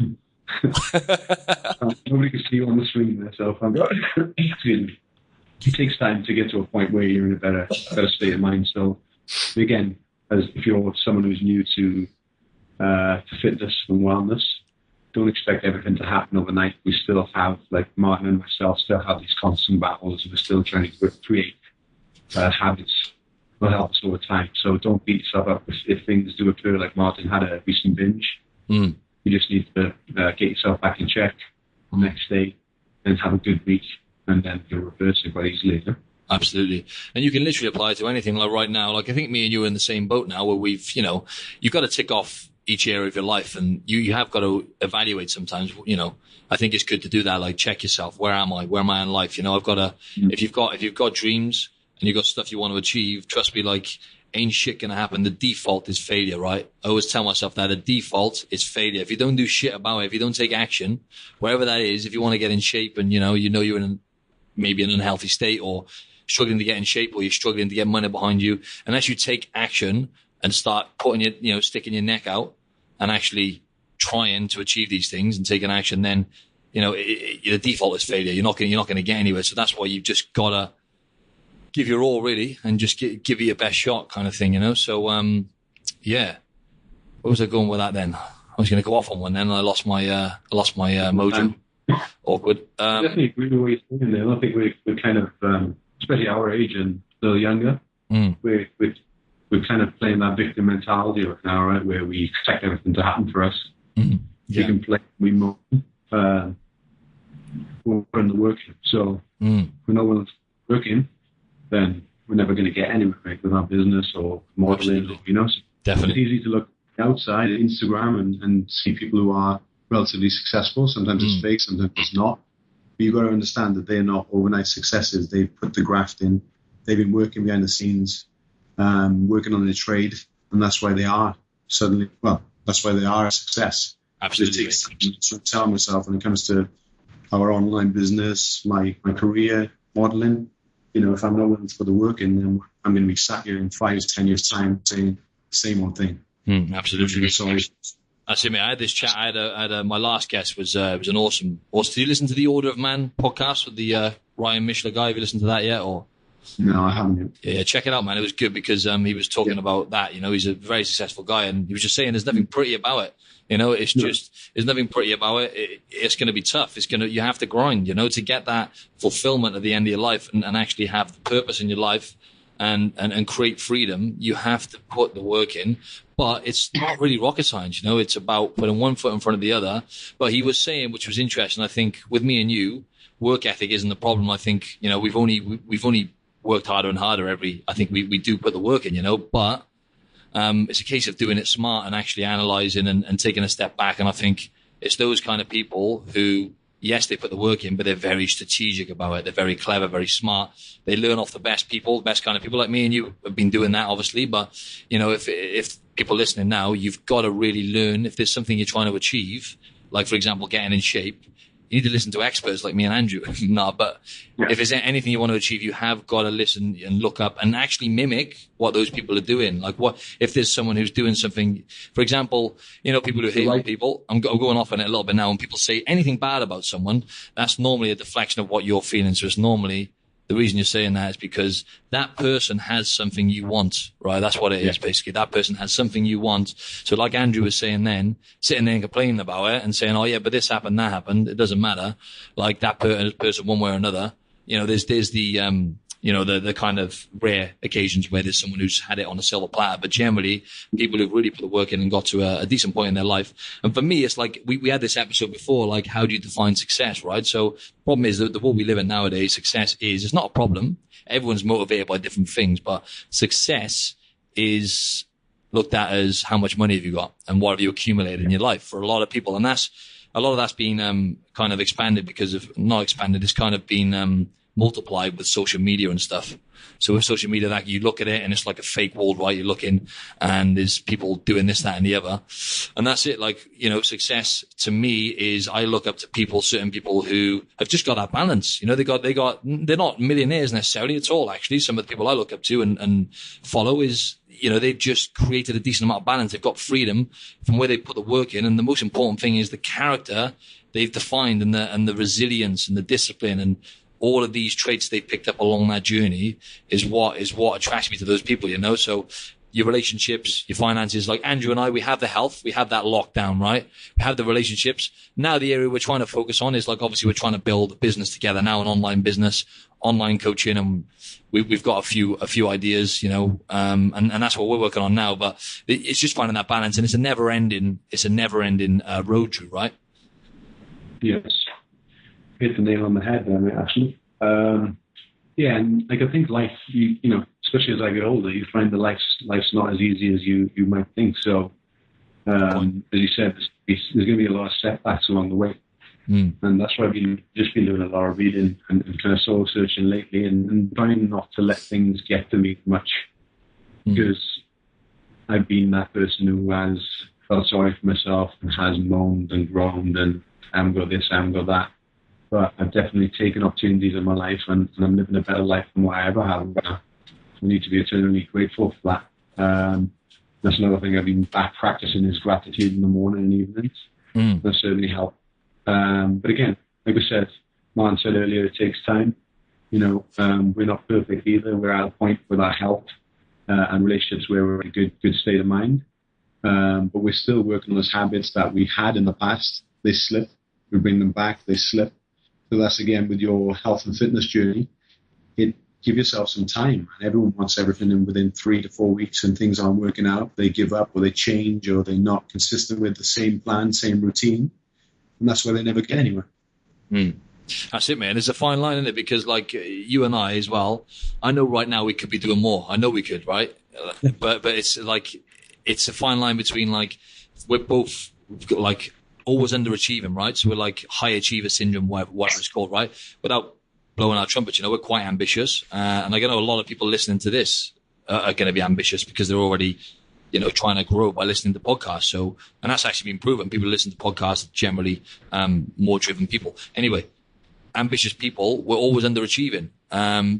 nobody can see you on the screen there, so it takes time to get to a point where you're in a better state of mind. So again, as if you're someone who's new to fitness and wellness, don't expect everything to happen overnight. We still have, like Martin and myself, still have these constant battles. We're still trying to create habits will help us over time. So don't beat yourself up if things do occur, like Martin had a recent binge. You just need to get yourself back in check the next day and have a good week, and then you'll reverse it quite easily. Yeah? Absolutely. And you can literally apply it to anything. Like right now, like I think me and you are in the same boat now, where we've, you've got to tick off each area of your life, and you have got to evaluate sometimes. I think it's good to do that. Like check yourself. Where am I in life? I've got to, if you've got dreams and you've got stuff you want to achieve, trust me, like ain't shit gonna happen. The default is failure, right? I always tell myself that the default is failure. If you don't do shit about it, if you don't take action, wherever that is, if you want to get in shape and you're in maybe an unhealthy state, or struggling to get in shape, or you're struggling to get money behind you, unless you take action and start putting sticking your neck out and actually trying to achieve these things and taking action, then the default is failure. You're not going to get anywhere. So that's why you've just gotta give your all, really, and just give it your best shot, kind of thing. So yeah. Where was I going with that then? I was going to go off on one, then and I lost my mojo. Awkward. I definitely agree with what you're saying there. I think we're kind of, especially our age and a little younger, we're kind of playing that victim mentality right now, right, where we expect everything to happen for us. We can play, we move, we're in the work. So we're not willing to working, then we're never going to get anywhere, right, with our business or modeling. So definitely. It's easy to look outside at Instagram and see people who are relatively successful. Sometimes it's fake, sometimes it's not. But you've got to understand that they're not overnight successes. They've put the graft in. They've been working behind the scenes, working on their trade, and that's why they are that's why they are a success. Absolutely. It takes time to tell myself when it comes to our online business, my career, modeling. If I'm not willing to put the work in, then I'm going to be sat here in 5-10 years' time saying the same old thing. Absolutely. Sorry. That's it, mate. I had this chat. I had my last guest was an awesome. Did you listen to the Order of Man podcast with the Ryan Mishler guy? Have you listened to that yet? Or no, I haven't yet. Yeah, check it out, man. It was good because he was talking about that. He's a very successful guy, and he was just saying there's nothing pretty about it. There's nothing pretty about it. It's going to be tough. You have to grind, to get that fulfillment at the end of your life and actually have the purpose in your life and create freedom. You have to put the work in, but it's not really rocket science. It's about putting one foot in front of the other. But he was saying, which was interesting, I think with me and you, work ethic isn't the problem. I think, we've only worked harder and harder I think we do put the work in, but it's a case of doing it smart and actually analyzing and taking a step back. And I think it's those kind of people who, yes, they put the work in, but they're very strategic about it. They're very clever, very smart. They learn off the best people, the best kind of people. Like me and you have been doing that, obviously. But, if people listening now, you've got to really learn if there's something you're trying to achieve, like, for example, getting in shape. You need to listen to experts like me and Andrew. If there's anything you want to achieve, you have got to listen and look up and actually mimic what those people are doing. Like if there's someone who's doing something, for example, people who hate on people, I'm going off on it a little bit now. When people say anything bad about someone, that's normally a deflection of what you're feeling. So it's normally the reason you're saying that is because that person has something you want, right? That's what it is, basically. That person has something you want. So like Andrew was saying then, sitting there and complaining about it and saying, oh yeah, but this happened, that happened. It doesn't matter. Like that person, one way or another, there's the, the kind of rare occasions where there's someone who's had it on a silver platter, but generally people who've really put the work in and got to a decent point in their life. And for me, it's like we had this episode before, like how do you define success, right? So the problem is that the world we live in nowadays, success it's not a problem. Everyone's motivated by different things, but success is looked at as how much money have you got and what have you accumulated in your life for a lot of people. And a lot of that's been kind of expanded it's kind of been multiplied with social media and stuff. So with social media, that you look at it and it's like a fake world, right? You're looking and there's people doing this, that and the other. And that's it. Like, success to me is I look up to certain people who have just got that balance. they're not millionaires necessarily at all. Actually, some of the people I look up to and follow is, they've just created a decent amount of balance. They've got freedom from where they put the work in. And the most important thing is the character they've defined and the resilience and the discipline and all of these traits they picked up along that journey is what attracts me to those people, So your relationships, your finances, like Andrew and I, we have the health, we have that lockdown, right? We have the relationships. Now the area we're trying to focus on is like, obviously we're trying to build a business together now, an online business, online coaching. And we've got a few ideas, and that's what we're working on now. But it's just finding that balance, and it's a never ending road, Drew, right? Yes. Hit the nail on the head there, mate, actually. Yeah, and like I think life, especially as I get older, you find that life's not as easy as you might think. So, as you said, there's going to be a lot of setbacks along the way. And that's why I've been doing a lot of reading and kind of soul searching lately and trying not to let things get to me much. Because I've been that person who has felt sorry for myself and has moaned and groaned and I haven't got this, I haven't got that. But I've definitely taken opportunities in my life and I'm living a better life than what I ever have. I need to be eternally grateful for that. That's another thing I've been back practicing is gratitude in the morning and evenings. That certainly helped. But again, like I said, Martin said earlier, it takes time. We're not perfect either. We're at a point with our health and relationships where we're in a good state of mind. But we're still working on those habits that we had in the past. They slip. We bring them back. They slip. So that's again with your health and fitness journey. Give yourself some time. And everyone wants everything in within 3 to 4 weeks, and things aren't working out. They give up, or they change, or they're not consistent with the same plan, same routine, and that's why they never get anywhere. That's it, man. There's a fine line in it because, like you and I as well, I know right now we could be doing more. I know we could, right? but it's like it's a fine line between like we're both like always underachieving, right? So we're like high achiever syndrome, whatever it's called, right? Without blowing our trumpets, we're quite ambitious. And I know a lot of people listening to this are going to be ambitious because they're already, trying to grow by listening to podcasts. So, and that's actually been proven. People who listen to podcasts are generally more driven people. Anyway, ambitious people, we're always underachieving.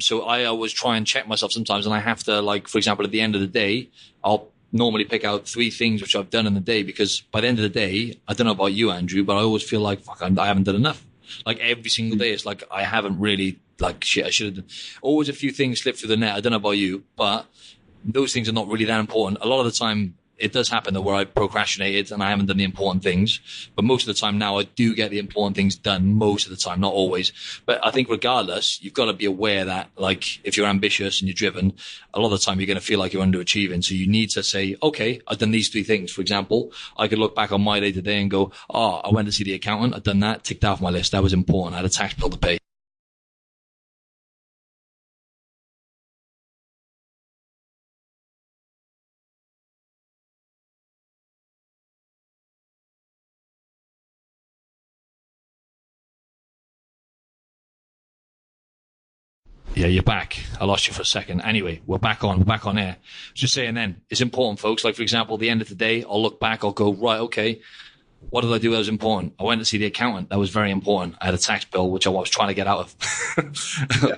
So I always try and check myself sometimes, and I have to, like, for example, at the end of the day, I'll normally pick out 3 things which I've done in the day, because by the end of the day, I don't know about you, Andrew, but I always feel like, fuck, I haven't done enough. Like every single day, it's like I haven't really, like, shit, I should have done. Always a few things slip through the net. I don't know about you, but those things are not really that important. A lot of the time, it does happen that where I procrastinated and I haven't done the important things. But most of the time now I do get the important things done most of the time, not always. But I think regardless, you've got to be aware that, like, if you're ambitious and you're driven, a lot of the time you're going to feel like you're underachieving. So you need to say, okay, I've done these 3 things. For example, I could look back on my day today and go, I went to see the accountant. I've done that, ticked off my list. That was important. I had a tax bill to pay. Yeah, you're back. I lost you for a second. Anyway, we're back on air. Just saying then, it's important, folks. Like, for example, at the end of the day, I'll look back, I'll go, right, okay, what did I do that was important? I went to see the accountant. That was very important. I had a tax bill, which I was trying to get out of.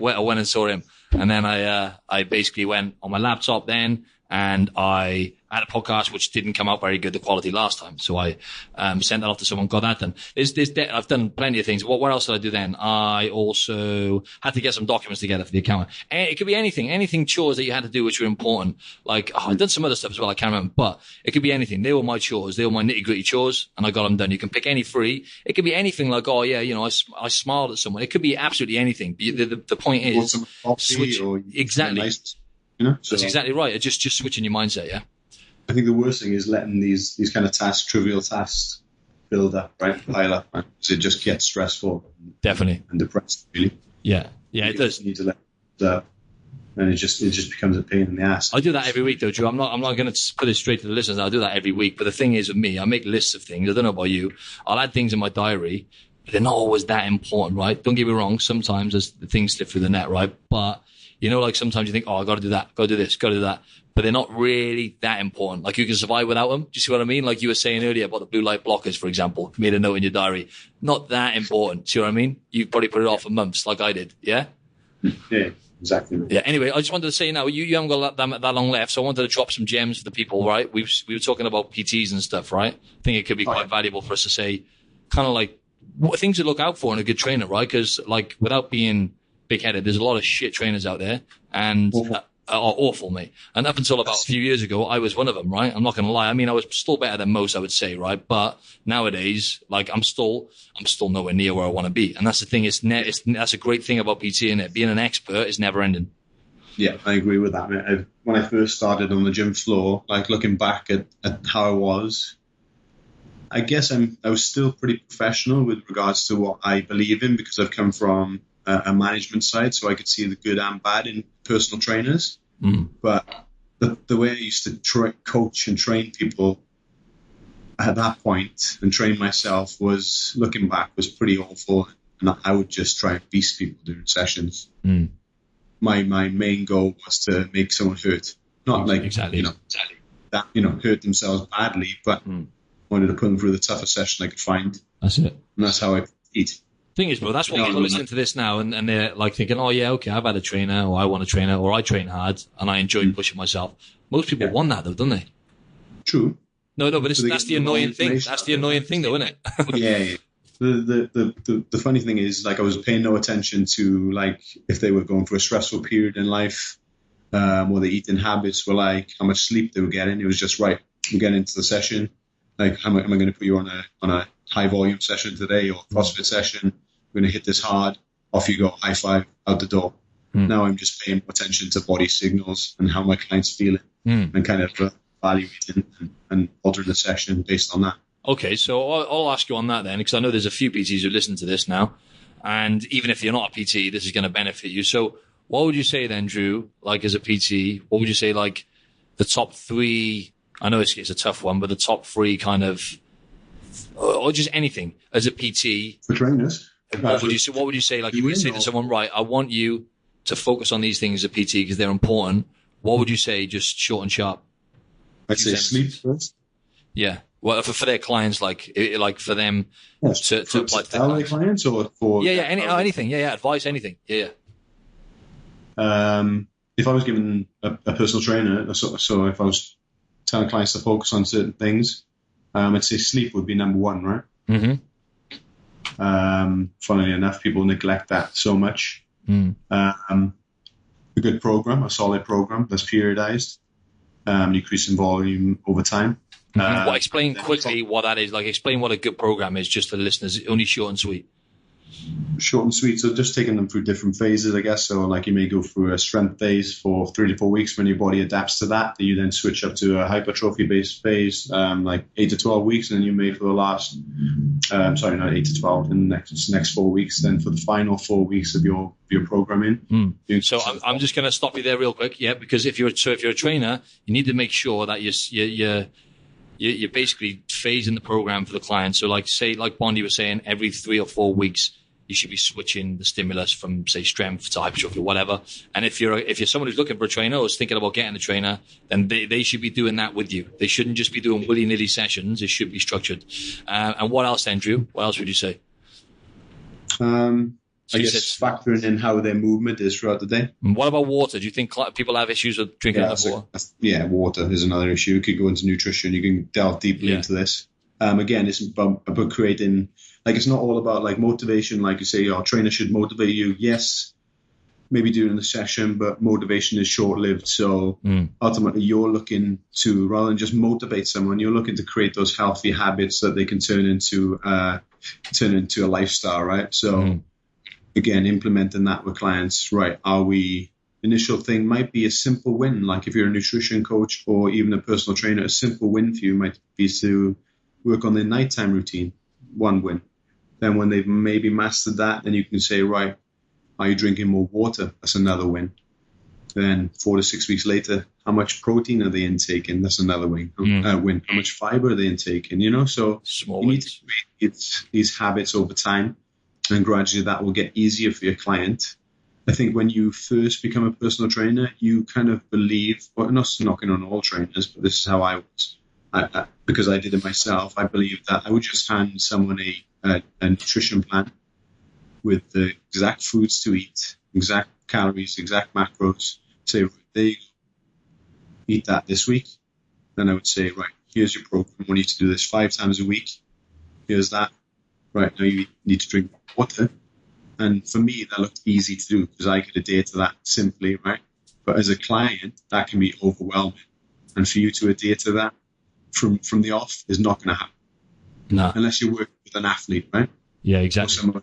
I went and saw him. And then I basically went on my laptop then, and I had a podcast which didn't come out very good, the quality last time. So I sent that off to someone, got that done. I've done plenty of things. What else did I do then? I also had to get some documents together for the accountant. And it could be anything chores that you had to do which were important. Like, I've done some other stuff as well, I can't remember. But it could be anything. They were my chores. They were my nitty-gritty chores, and I got them done. You can pick any 3. It could be anything like, I smiled at someone. It could be absolutely anything. The point is, switch. Exactly. Nice, That's exactly right. It's just switching your mindset, yeah? I think the worst thing is letting these kind of tasks, trivial tasks, build up, right? Pile up, right? So it just gets stressful. Definitely. And depressed, really. Yeah, it does. You need to let it up. And it just becomes a pain in the ass. I do that every week, though, Drew. I'm not going to put it straight to the listeners. I do that every week. But the thing is with me, I make lists of things. I don't know about you. I'll add things in my diary, but they're not always that important, right? Don't get me wrong. Sometimes there's things slip through the net, right? But, like sometimes you think, I got to do that, got to do this, got to do that. But they're not really that important. Like, you can survive without them. Do you see what I mean? Like you were saying earlier about the blue light blockers, for example. You made a note in your diary. Not that important. See what I mean? You probably put it off for months like I did. Yeah? Yeah. Exactly. Yeah. Anyway, I just wanted to say now you haven't got that long left, so I wanted to drop some gems for the people. Right? We were talking about PTs and stuff, right? I think it could be quite valuable for us to say, kind of like what things to look out for in a good trainer, right? Because like without being big-headed, there's a lot of shit trainers out there, and are awful, mate. And up until about a few years ago, I was one of them, right? I'm not going to lie. I mean, I was still better than most, I would say, right? But nowadays, like, I'm still nowhere near where I want to be. And that's the thing. That's a great thing about PT, isn't it? Being an expert is never ending. Yeah, I agree with that, mate. When I first started on the gym floor, like looking back at how I was, I guess I was still pretty professional with regards to what I believe in, because I've come from a management side, so I could see the good and bad in personal trainers. But the way I used to coach and train people at that point and train myself was, looking back, was pretty awful. And I would just try and beast people during sessions. My main goal was to make someone hurt, not like hurt themselves badly, but wanted to put them through the toughest session I could find. That's it. And that's how I eat. Thing is, bro, that's what people listening to this now, and they're like thinking, oh yeah, okay, I've had a trainer, or I want a trainer, or I train hard and I enjoy pushing myself. Most people want that though, don't they? True. No, but that's the annoying thing. That's the annoying thing though, isn't it? Yeah. The funny thing is, like, I was paying no attention to, like, if they were going through a stressful period in life, or their eating habits were like, how much sleep they were getting. It was just, right, we're getting into the session. Like, am I going to put you on a high volume session today, or CrossFit session? We're going to hit this hard. Off you go. High five, out the door. Now I'm just paying more attention to body signals and how my client's feeling, and kind of evaluating and altering the session based on that. Okay, so I'll ask you on that then, because I know there's a few PTs who listen to this now, and even if you're not a PT, this is going to benefit you. So what would you say then, Drew, like as a PT, what would you say, like the top three, I know it's a tough one, but the top three kind of, or just anything as a PT. For trainers? What would you say, like, if you say to someone, right, I want you to focus on these things as a PT because they're important, what would you say, just short and sharp? I'd say sleep first. Yeah. Well, for their clients, like for them to apply to their clients, or for anything, advice, anything, yeah. If I was given a personal trainer, so if I was telling clients to focus on certain things, I'd say sleep would be number one, right? Funnily enough, people neglect that so much. A good program, a solid program that's periodized, decreasing volume over time. Explain quickly what that is. Like, explain what a good program is, just for the listeners. Only short and sweet. Short and sweet. So just taking them through different phases, I guess. So like you may go through a strength phase for 3 to 4 weeks. When your body adapts to that, you then switch up to a hypertrophy based phase, like 8 to 12 weeks. And then you may for the last, not 8 to 12, in the next 4 weeks. Then for the final 4 weeks of your programming. So I'm just going to stop you there real quick. Yeah. Because if you're a trainer, you need to make sure that you're basically phasing the program for the client. So like Bondi was saying, every 3 or 4 weeks, you should be switching the stimulus from, say, strength to hypertrophy or whatever. And if you're someone who's looking for a trainer or is thinking about getting a trainer, then they should be doing that with you. They shouldn't just be doing willy-nilly sessions. It should be structured. And what else, Andrew? What else would you say? I guess factoring in how their movement is throughout the day. And what about water? Do you think people have issues with drinking enough water? Water is another issue. You could go into nutrition. You can delve deeply into this. Again, it's about creating, like, it's not all about like motivation. Like you say, your trainer should motivate you. Yes, maybe during the session, but motivation is short-lived. So ultimately you're looking to, rather than just motivate someone, you're looking to create those healthy habits that they can turn into a lifestyle, right? So again, implementing that with clients, right? Initial thing might be a simple win. Like if you're a nutrition coach or even a personal trainer, a simple win for you might be to work on their nighttime routine. One win. Then when they've maybe mastered that, then you can say, right, are you drinking more water? That's another win. Then 4 to 6 weeks later, how much protein are they intaking? That's another win. How much fiber are they intaking? So you need to create these habits over time, and gradually that will get easier for your client. I think when you first become a personal trainer, you kind of believe, well, not knocking on all trainers, but this is how I was. Because I did it myself, I believe that I would just hand someone a nutrition plan with the exact foods to eat, exact calories, exact macros. Say, right, there you go. Eat that this week. Then I would say, right, here's your program. I want you to do this 5 times a week. Here's that. Right, now you need to drink water. And for me, that looked easy to do because I could adhere to that simply, right? But as a client, that can be overwhelming. And for you to adhere to that from the off is not going to happen. No. Unless you work with an athlete, right? Yeah, exactly. Or someone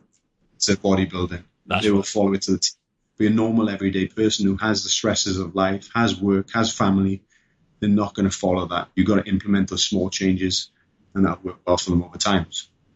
that's a bodybuilder. They will follow it to the T. Be a normal everyday person who has the stresses of life, has work, has family, they're not going to follow that. You've got to implement those small changes, and that'll work well for them over time.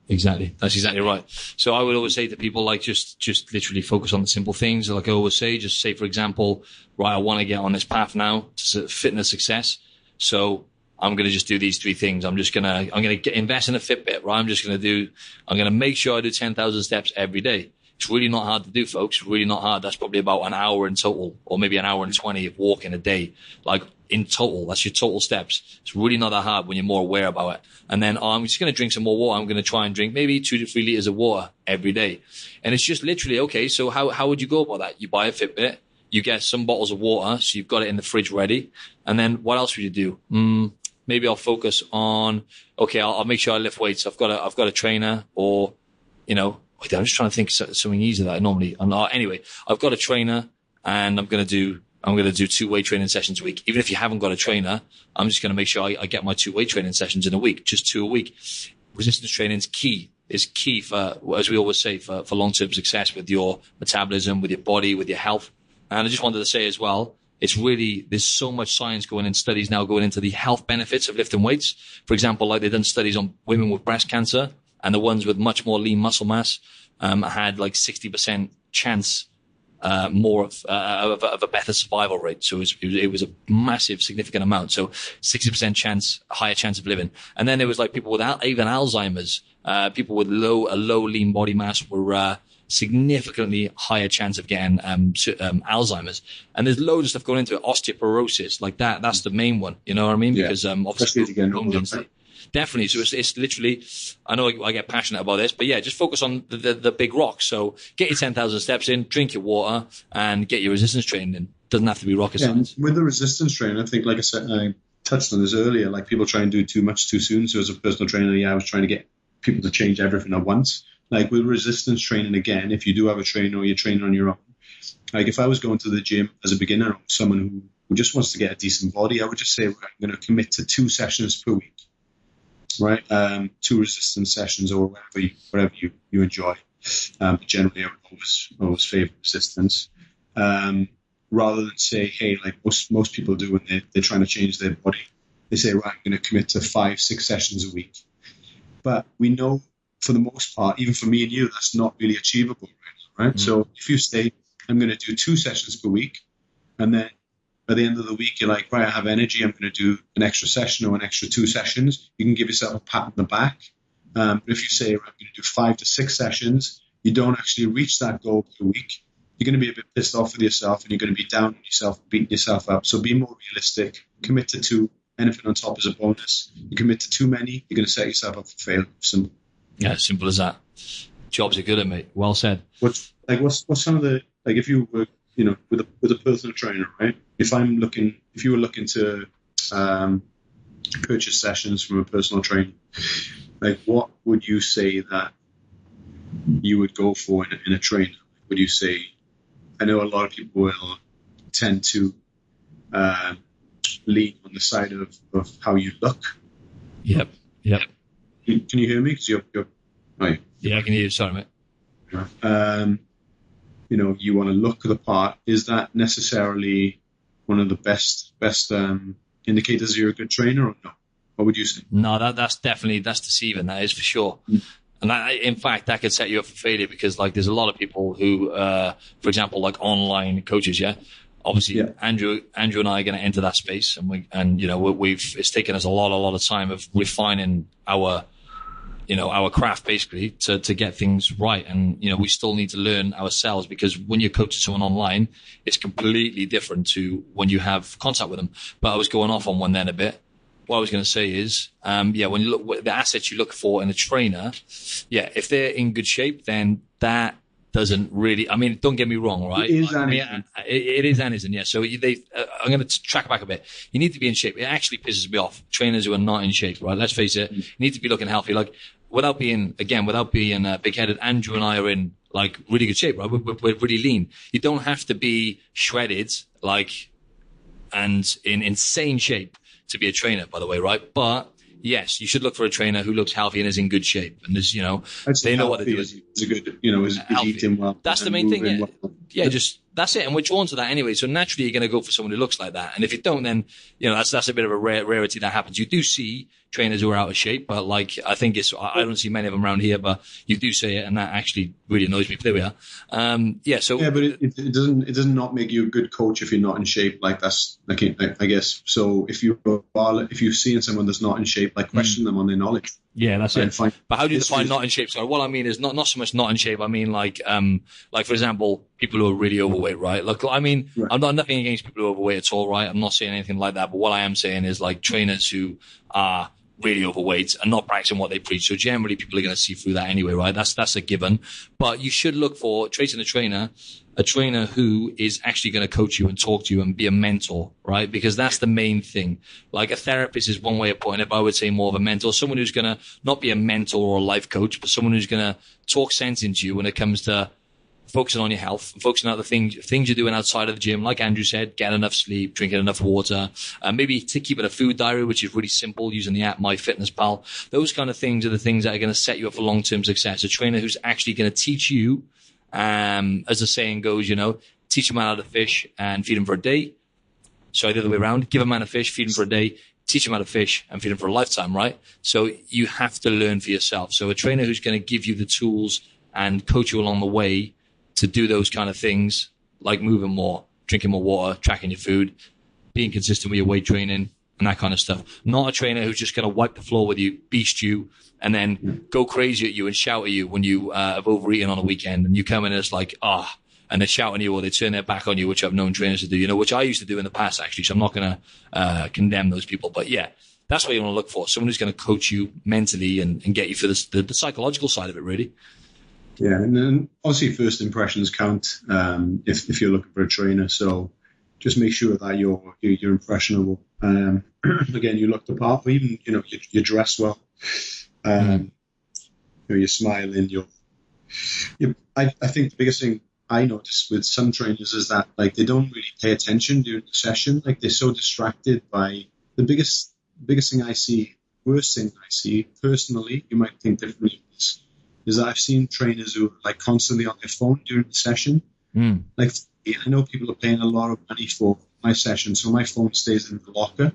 Exactly. That's exactly right. So I would always say to people, like, just literally focus on the simple things. Like I always say, just say, for example, right, I want to get on this path now to fitness success. So I'm going to just do these 3 things. I'm going to invest in a Fitbit, right? I'm going to make sure I do 10,000 steps every day. It's really not hard to do, folks. Really not hard. That's probably about an hour in total, or maybe an hour and 20 of walking a day. Like in total, that's your total steps. It's really not that hard when you're more aware about it. And then I'm just going to drink some more water. I'm going to try and drink maybe 2 to 3 liters of water every day. And it's just literally, okay, so how would you go about that? You buy a Fitbit, you get some bottles of water, so you've got it in the fridge ready. And then what else would you do? Maybe I'll focus on, okay, I'll make sure I lift weights. I've got a trainer, or, you know, I'm just trying to think of something easy that I normally, anyway, I've got a trainer and I'm going to do 2 weight training sessions a week. Even if you haven't got a trainer, I'm just going to make sure I get my 2 weight training sessions in a week, just 2 a week. Resistance training is key for, as we always say, for long-term success with your metabolism, with your body, with your health. And I just wanted to say as well, there's so much science studies now going into the health benefits of lifting weights. For example, like they've done studies on women with breast cancer, and the ones with much more lean muscle mass had like 60% chance more of a better survival rate. So it was a massive, significant amount. So 60% higher chance of living. And then there was like people without even Alzheimer's, people with low lean body mass were significantly higher chance of getting Alzheimer's. And there's loads of stuff going into it. Osteoporosis, like that. That's the main one. You know what I mean? Yeah. Because obviously. Definitely. So it's literally, I know I get passionate about this, but yeah, just focus on the big rocks. So get your 10,000 steps in, drink your water, and get your resistance training in. Doesn't have to be rocket science. With the resistance training, I think, like I said, I touched on this earlier, like people try and do too much too soon. So as a personal trainer, I was trying to get people to change everything at once. Like with resistance training, again, if you do have a trainer or you're training on your own, like if I was going to the gym as a beginner or someone who just wants to get a decent body, I would just say, right, I'm going to commit to 2 sessions per week. Right, 2 resistance sessions or whatever you enjoy. Generally, I would always favor resistance, rather than say, hey, like most people do when they're trying to change their body. They say, right, I'm going to commit to 5-6 sessions a week. But we know, for the most part, even for me and you, that's not really achievable, right? Mm-hmm. So if you say, I'm going to do 2 sessions per week, and then by the end of the week, you're like, right, I have energy. I'm going to do an extra session or an extra 2 sessions. You can give yourself a pat on the back. But if you say, right, I'm going to do 5 to 6 sessions, you don't actually reach that goal per week. You're going to be a bit pissed off with yourself, and you're going to be down on yourself, beating yourself up. So be more realistic. Commit to 2. Anything on top is a bonus. You commit to too many, you're going to set yourself up for failure. Simple. Yeah, simple as that. Jobs are good at, mate. Well said. What's some of the, like if you were, you know, with a personal trainer, right? If you were looking to purchase sessions from a personal trainer, like what would you say that you would go for in a trainer? Would you say, I know a lot of people will tend to lean on the side of how you look. Yep. Can you hear me? Because you're yeah, I can hear you. Sorry, mate. You know, you want to look the part. Is that necessarily one of the best indicators you're a good trainer, or no? What would you say? No, that's deceiving. That is for sure. Mm. And in fact, that could set you up for failure, because like there's a lot of people who, for example, like online coaches, yeah. Obviously, yeah. Andrew and I are going to enter that space, and you know, it's taken us a lot of time of refining our craft basically to get things right. And, you know, we still need to learn ourselves, because when you're coaching someone online, it's completely different to when you have contact with them. But I was going off on one then a bit. What I was going to say is, when you look, the assets you look for in a trainer, yeah, if they're in good shape, then that doesn't really. I mean, don't get me wrong, right? It is and isn't. It is and isn't. Yeah. So I'm going to track back a bit. You need to be in shape. It actually pisses me off. Trainers who are not in shape, right? Let's face it. You need to be looking healthy. Like without being big-headed. Andrew and I are in like really good shape, right? We're really lean. You don't have to be shredded, like, and in insane shape to be a trainer, by the way, right? But yes, you should look for a trainer who looks healthy and is in good shape, and is, they know what to do. Is a good, is eating well. That's the main thing. Yeah, well. Just that's it. And we're drawn to that anyway. So naturally, you're going to go for someone who looks like that. And if you don't, then that's a bit of a rarity that happens. You do see trainers who are out of shape, but like I think I don't see many of them around here, but you do see it, and that actually really annoys me. But there we are. But it doesn't not make you a good coach if you're not in shape. Like that's like I guess. So if you're seeing someone that's not in shape, like question them on their knowledge. Yeah, that's it. But how do you define not in shape? So what I mean is not so much not in shape. I mean like for example, people who are really overweight, right? Like I mean, right. I'm not nothing against people who are overweight at all, right? I'm not saying anything like that. But what I am saying is like trainers who are really overweight and not practicing what they preach. So generally people are going to see through that anyway, right? That's a given. But you should look for tracing a trainer who is actually going to coach you and talk to you and be a mentor, right? Because that's the main thing. Like a therapist is one way of putting it, but I would say more of a mentor, someone who's going to not be a mentor or a life coach, but someone who's going to talk sense into you when it comes to focusing on your health, focusing on the things you're doing outside of the gym. Like Andrew said, get enough sleep, drinking enough water, maybe keeping a food diary, which is really simple, using the app MyFitnessPal. Those kind of things are the things that are going to set you up for long-term success. A trainer who's actually going to teach you, as the saying goes, teach a man how to fish and feed him for a day. Sorry, the other way around. Give a man a fish, feed him for a day, teach him how to fish and feed him for a lifetime, right? So you have to learn for yourself. So a trainer who's going to give you the tools and coach you along the way to do those kind of things, like moving more, drinking more water, tracking your food, being consistent with your weight training, and that kind of stuff. Not a trainer who's just going to wipe the floor with you, beast you, and then go crazy at you and shout at you when you have overeaten on a weekend, and you come in and it's like, and they're shouting at you or they turn their back on you, which I've known trainers to do, which I used to do in the past, actually. So I'm not going to condemn those people. But yeah, that's what you want to look for. Someone who's going to coach you mentally and get you for the psychological side of it, really. Yeah, and then obviously first impressions count if you're looking for a trainer. So just make sure that you're impressionable. Again, you look the part, or even you dress well. You're smiling. I think the biggest thing I noticed with some trainers is that like they don't really pay attention during the session. Like they're so distracted by the biggest thing I see, worst thing I see personally. You might think differently. Is that I've seen trainers who are like constantly on their phone during the session. Like I know people are paying a lot of money for my session, so my phone stays in the locker.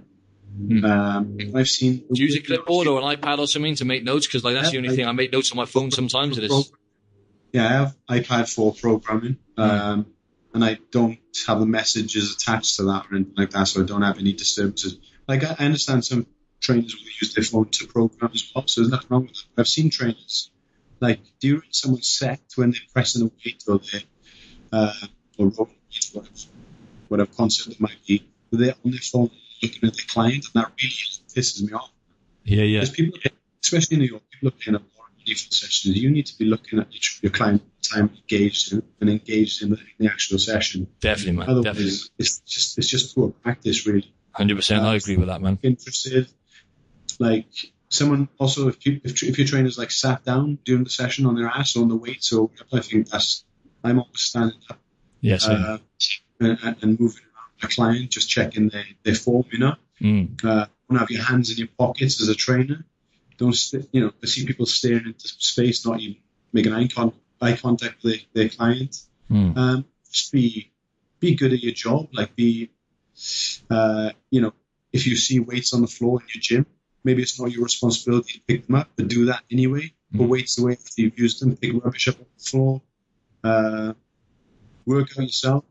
I've seen. Do you use a clipboard or an iPad or something to make notes? Because like that's the only thing I make notes on my phone sometimes. Yeah, I have iPad for programming, and I don't have the messages attached to that or anything like that, so I don't have any disturbances. Like I understand some trainers will use their phone to program as well, so there's nothing wrong with that. I've seen trainers. Like during someone's set, when they're pressing a weight or rolling weight, whatever concept it might be, they're on their phone looking at the client, and that really pisses me off. Yeah. Because people, especially in New York, people are paying a lot of money for sessions. You need to be looking at your client all the time, engaged in the actual session. Definitely, man. Otherwise, definitely. It's just poor practice, really. 100%. I agree with that, man. Interested, like. Someone also, if your trainer's like sat down during the session on their ass on the weight, so I think I'm always standing up, and moving around my client, just checking their form, Don't have your hands in your pockets as a trainer. Don't, I see people staring into space, not even making eye contact with their client. Just be good at your job. Like if you see weights on the floor in your gym, maybe it's not your responsibility to pick them up, but do that anyway. Put weights away after you've used them, pick rubbish up on the floor, work out yourself.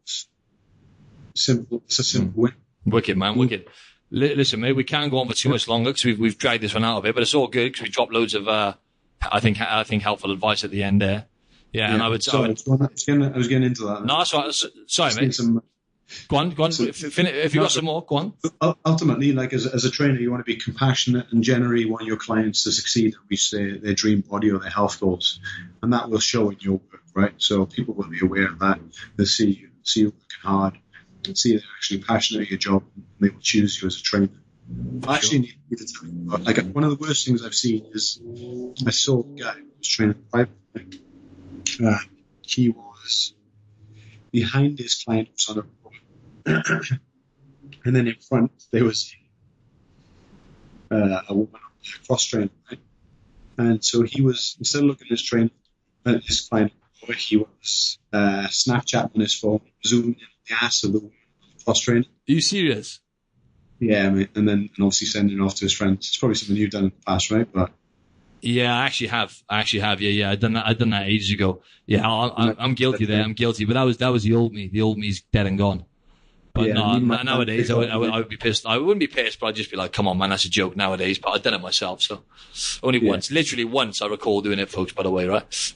Simple. It's a simple win. Wicked, man, wicked. Listen, mate, we can't go on for too much longer because we've dragged this one out of it, but it's all good because we dropped loads of, I think helpful advice at the end there. Yeah, and I was getting into that. No, that's right. Sorry, mate. Go on. So, if you got some more, go on. Ultimately, like as a trainer, you want to be compassionate and generally want your clients to succeed and reach their dream body or their health goals. And that will show in your work. right? So people will be aware of that. They'll see you working hard, and see you're actually passionate at your job, and they will choose you as a trainer. I actually need to tell you about, like, one of the worst things I've seen is I saw a guy who was training privately. He was behind his client was on a road, and then in front there was a woman cross trainer, right? And so he was, instead of looking at his client, he was Snapchatting on his phone, zooming in the ass of the woman cross trainer. Are you serious? Yeah, mate. And obviously sending it off to his friends. It's probably something you've done in the past, right? But yeah, I actually have. Yeah. I've done that ages ago. Yeah, I'm guilty there. I'm guilty. But that was the old me. The old me's dead and gone. But yeah, nowadays I would be pissed. I wouldn't be pissed, but I'd just be like, come on, man, that's a joke nowadays. But I've done it myself, so only once. Literally once I recall doing it, folks, by the way, right?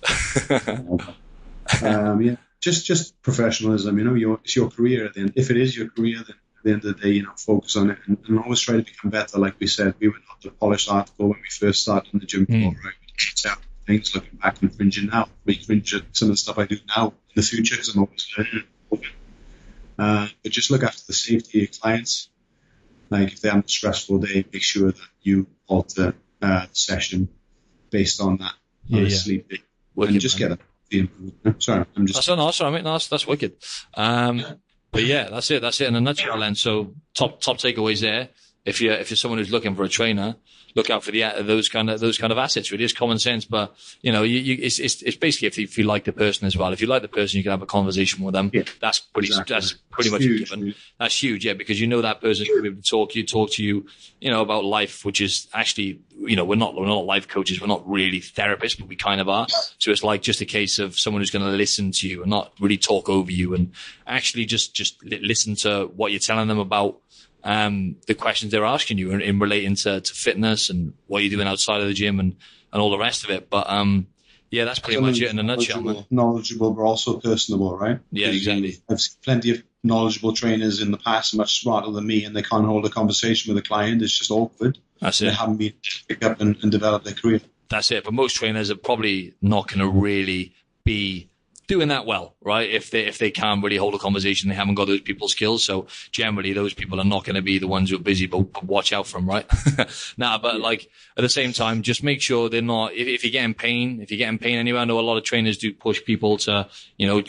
Yeah. Just professionalism, it's your career. Then if it is your career, then at the end of the day, focus on it and always try to become better. Like we said, we were not the polished article when we first started in the gym floor, right? We out things, looking back and cringing now. We cringe at some of the stuff I do now in the future because I'm always learning. But just look after the safety of your clients. Like if they have a stressful day, make sure that you alter the session based on that. Sleep day. And just get the improvement. Sorry, I'm just. That's all right, mate. That's wicked. But yeah, that's it. That's it in a nutshell. Then, so top takeaways there. If you're someone who's looking for a trainer, look out for those kind of assets. Really, it's common sense, but it's basically if you like the person as well. If you like the person, you can have a conversation with them. Yeah, that's pretty much a given. That's huge, yeah, because that person's going to be able to talk to you, about life, which is actually, we're not life coaches, we're not really therapists, but we kind of are. So it's like just a case of someone who's going to listen to you and not really talk over you, and actually just listen to what you're telling them about. The questions they're asking you in relating to fitness and what you're doing outside of the gym and all the rest of it. But, yeah, that's pretty much it in a nutshell, man. Knowledgeable, but also personable, right? Yeah, exactly. I've seen plenty of knowledgeable trainers in the past, much smarter than me, and they can't hold a conversation with a client. It's just awkward. That's it. They haven't been picked up and developed their career. That's it. But most trainers are probably not going to really be doing that well, right? If they can't really hold a conversation, they haven't got those people skills. So generally those people are not going to be the ones who are busy, but watch out for them, right? Like at the same time, just make sure they're not, if you're getting pain anywhere, I know a lot of trainers do push people to,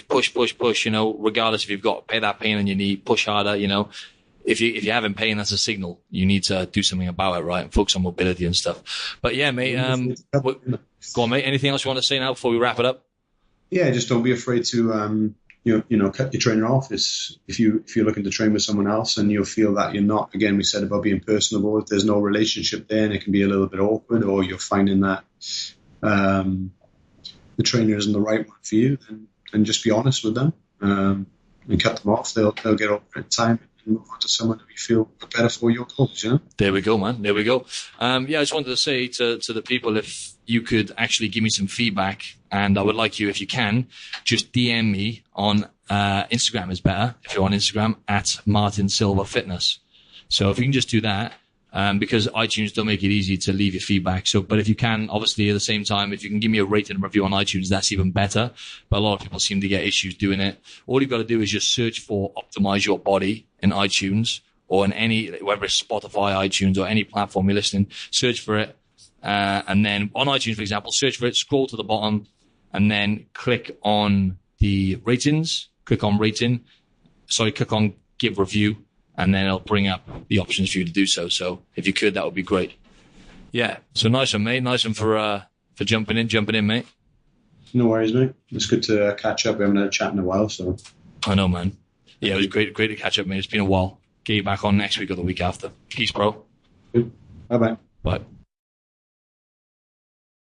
push, regardless if you've got that pain in your knee, push harder, If you're having pain, that's a signal. You need to do something about it, right? And focus on mobility and stuff. But yeah, mate, go on, mate. Anything else you want to say now before we wrap it up? Yeah, just don't be afraid to, cut your trainer off. If you're looking to train with someone else and you feel that you're not, again, we said about being personable, if there's no relationship there and it can be a little bit awkward, or you're finding that the trainer isn't the right one for you, then just be honest with them and cut them off. They'll get over it in time and move on to someone who you feel better for your goals, There we go, man. There we go. I just wanted to say to the people, if you could actually give me some feedback, and I would like you, if you can, just DM me on Instagram is better, if you're on Instagram, at Martin Silva Fitness. So if you can just do that, because iTunes don't make it easy to leave your feedback. So, but if you can, obviously at the same time, if you can give me a rating and review on iTunes, that's even better. But a lot of people seem to get issues doing it. All you've got to do is just search for Optimize Your Body in iTunes, or in whether it's Spotify, iTunes, or any platform you're listening, search for it. And then on iTunes, for example, search for it, scroll to the bottom, and then click on the ratings, click on give review, and then it'll bring up the options for you to do so. So if you could, that would be great. Yeah. So nice one, mate. Nice one for jumping in, mate. No worries, mate. It's good to catch up. We haven't had a chat in a while, so. I know, man. Yeah, it was great to catch up, mate. It's been a while. Get you back on next week or the week after. Peace, bro. Good. Bye-bye. Bye.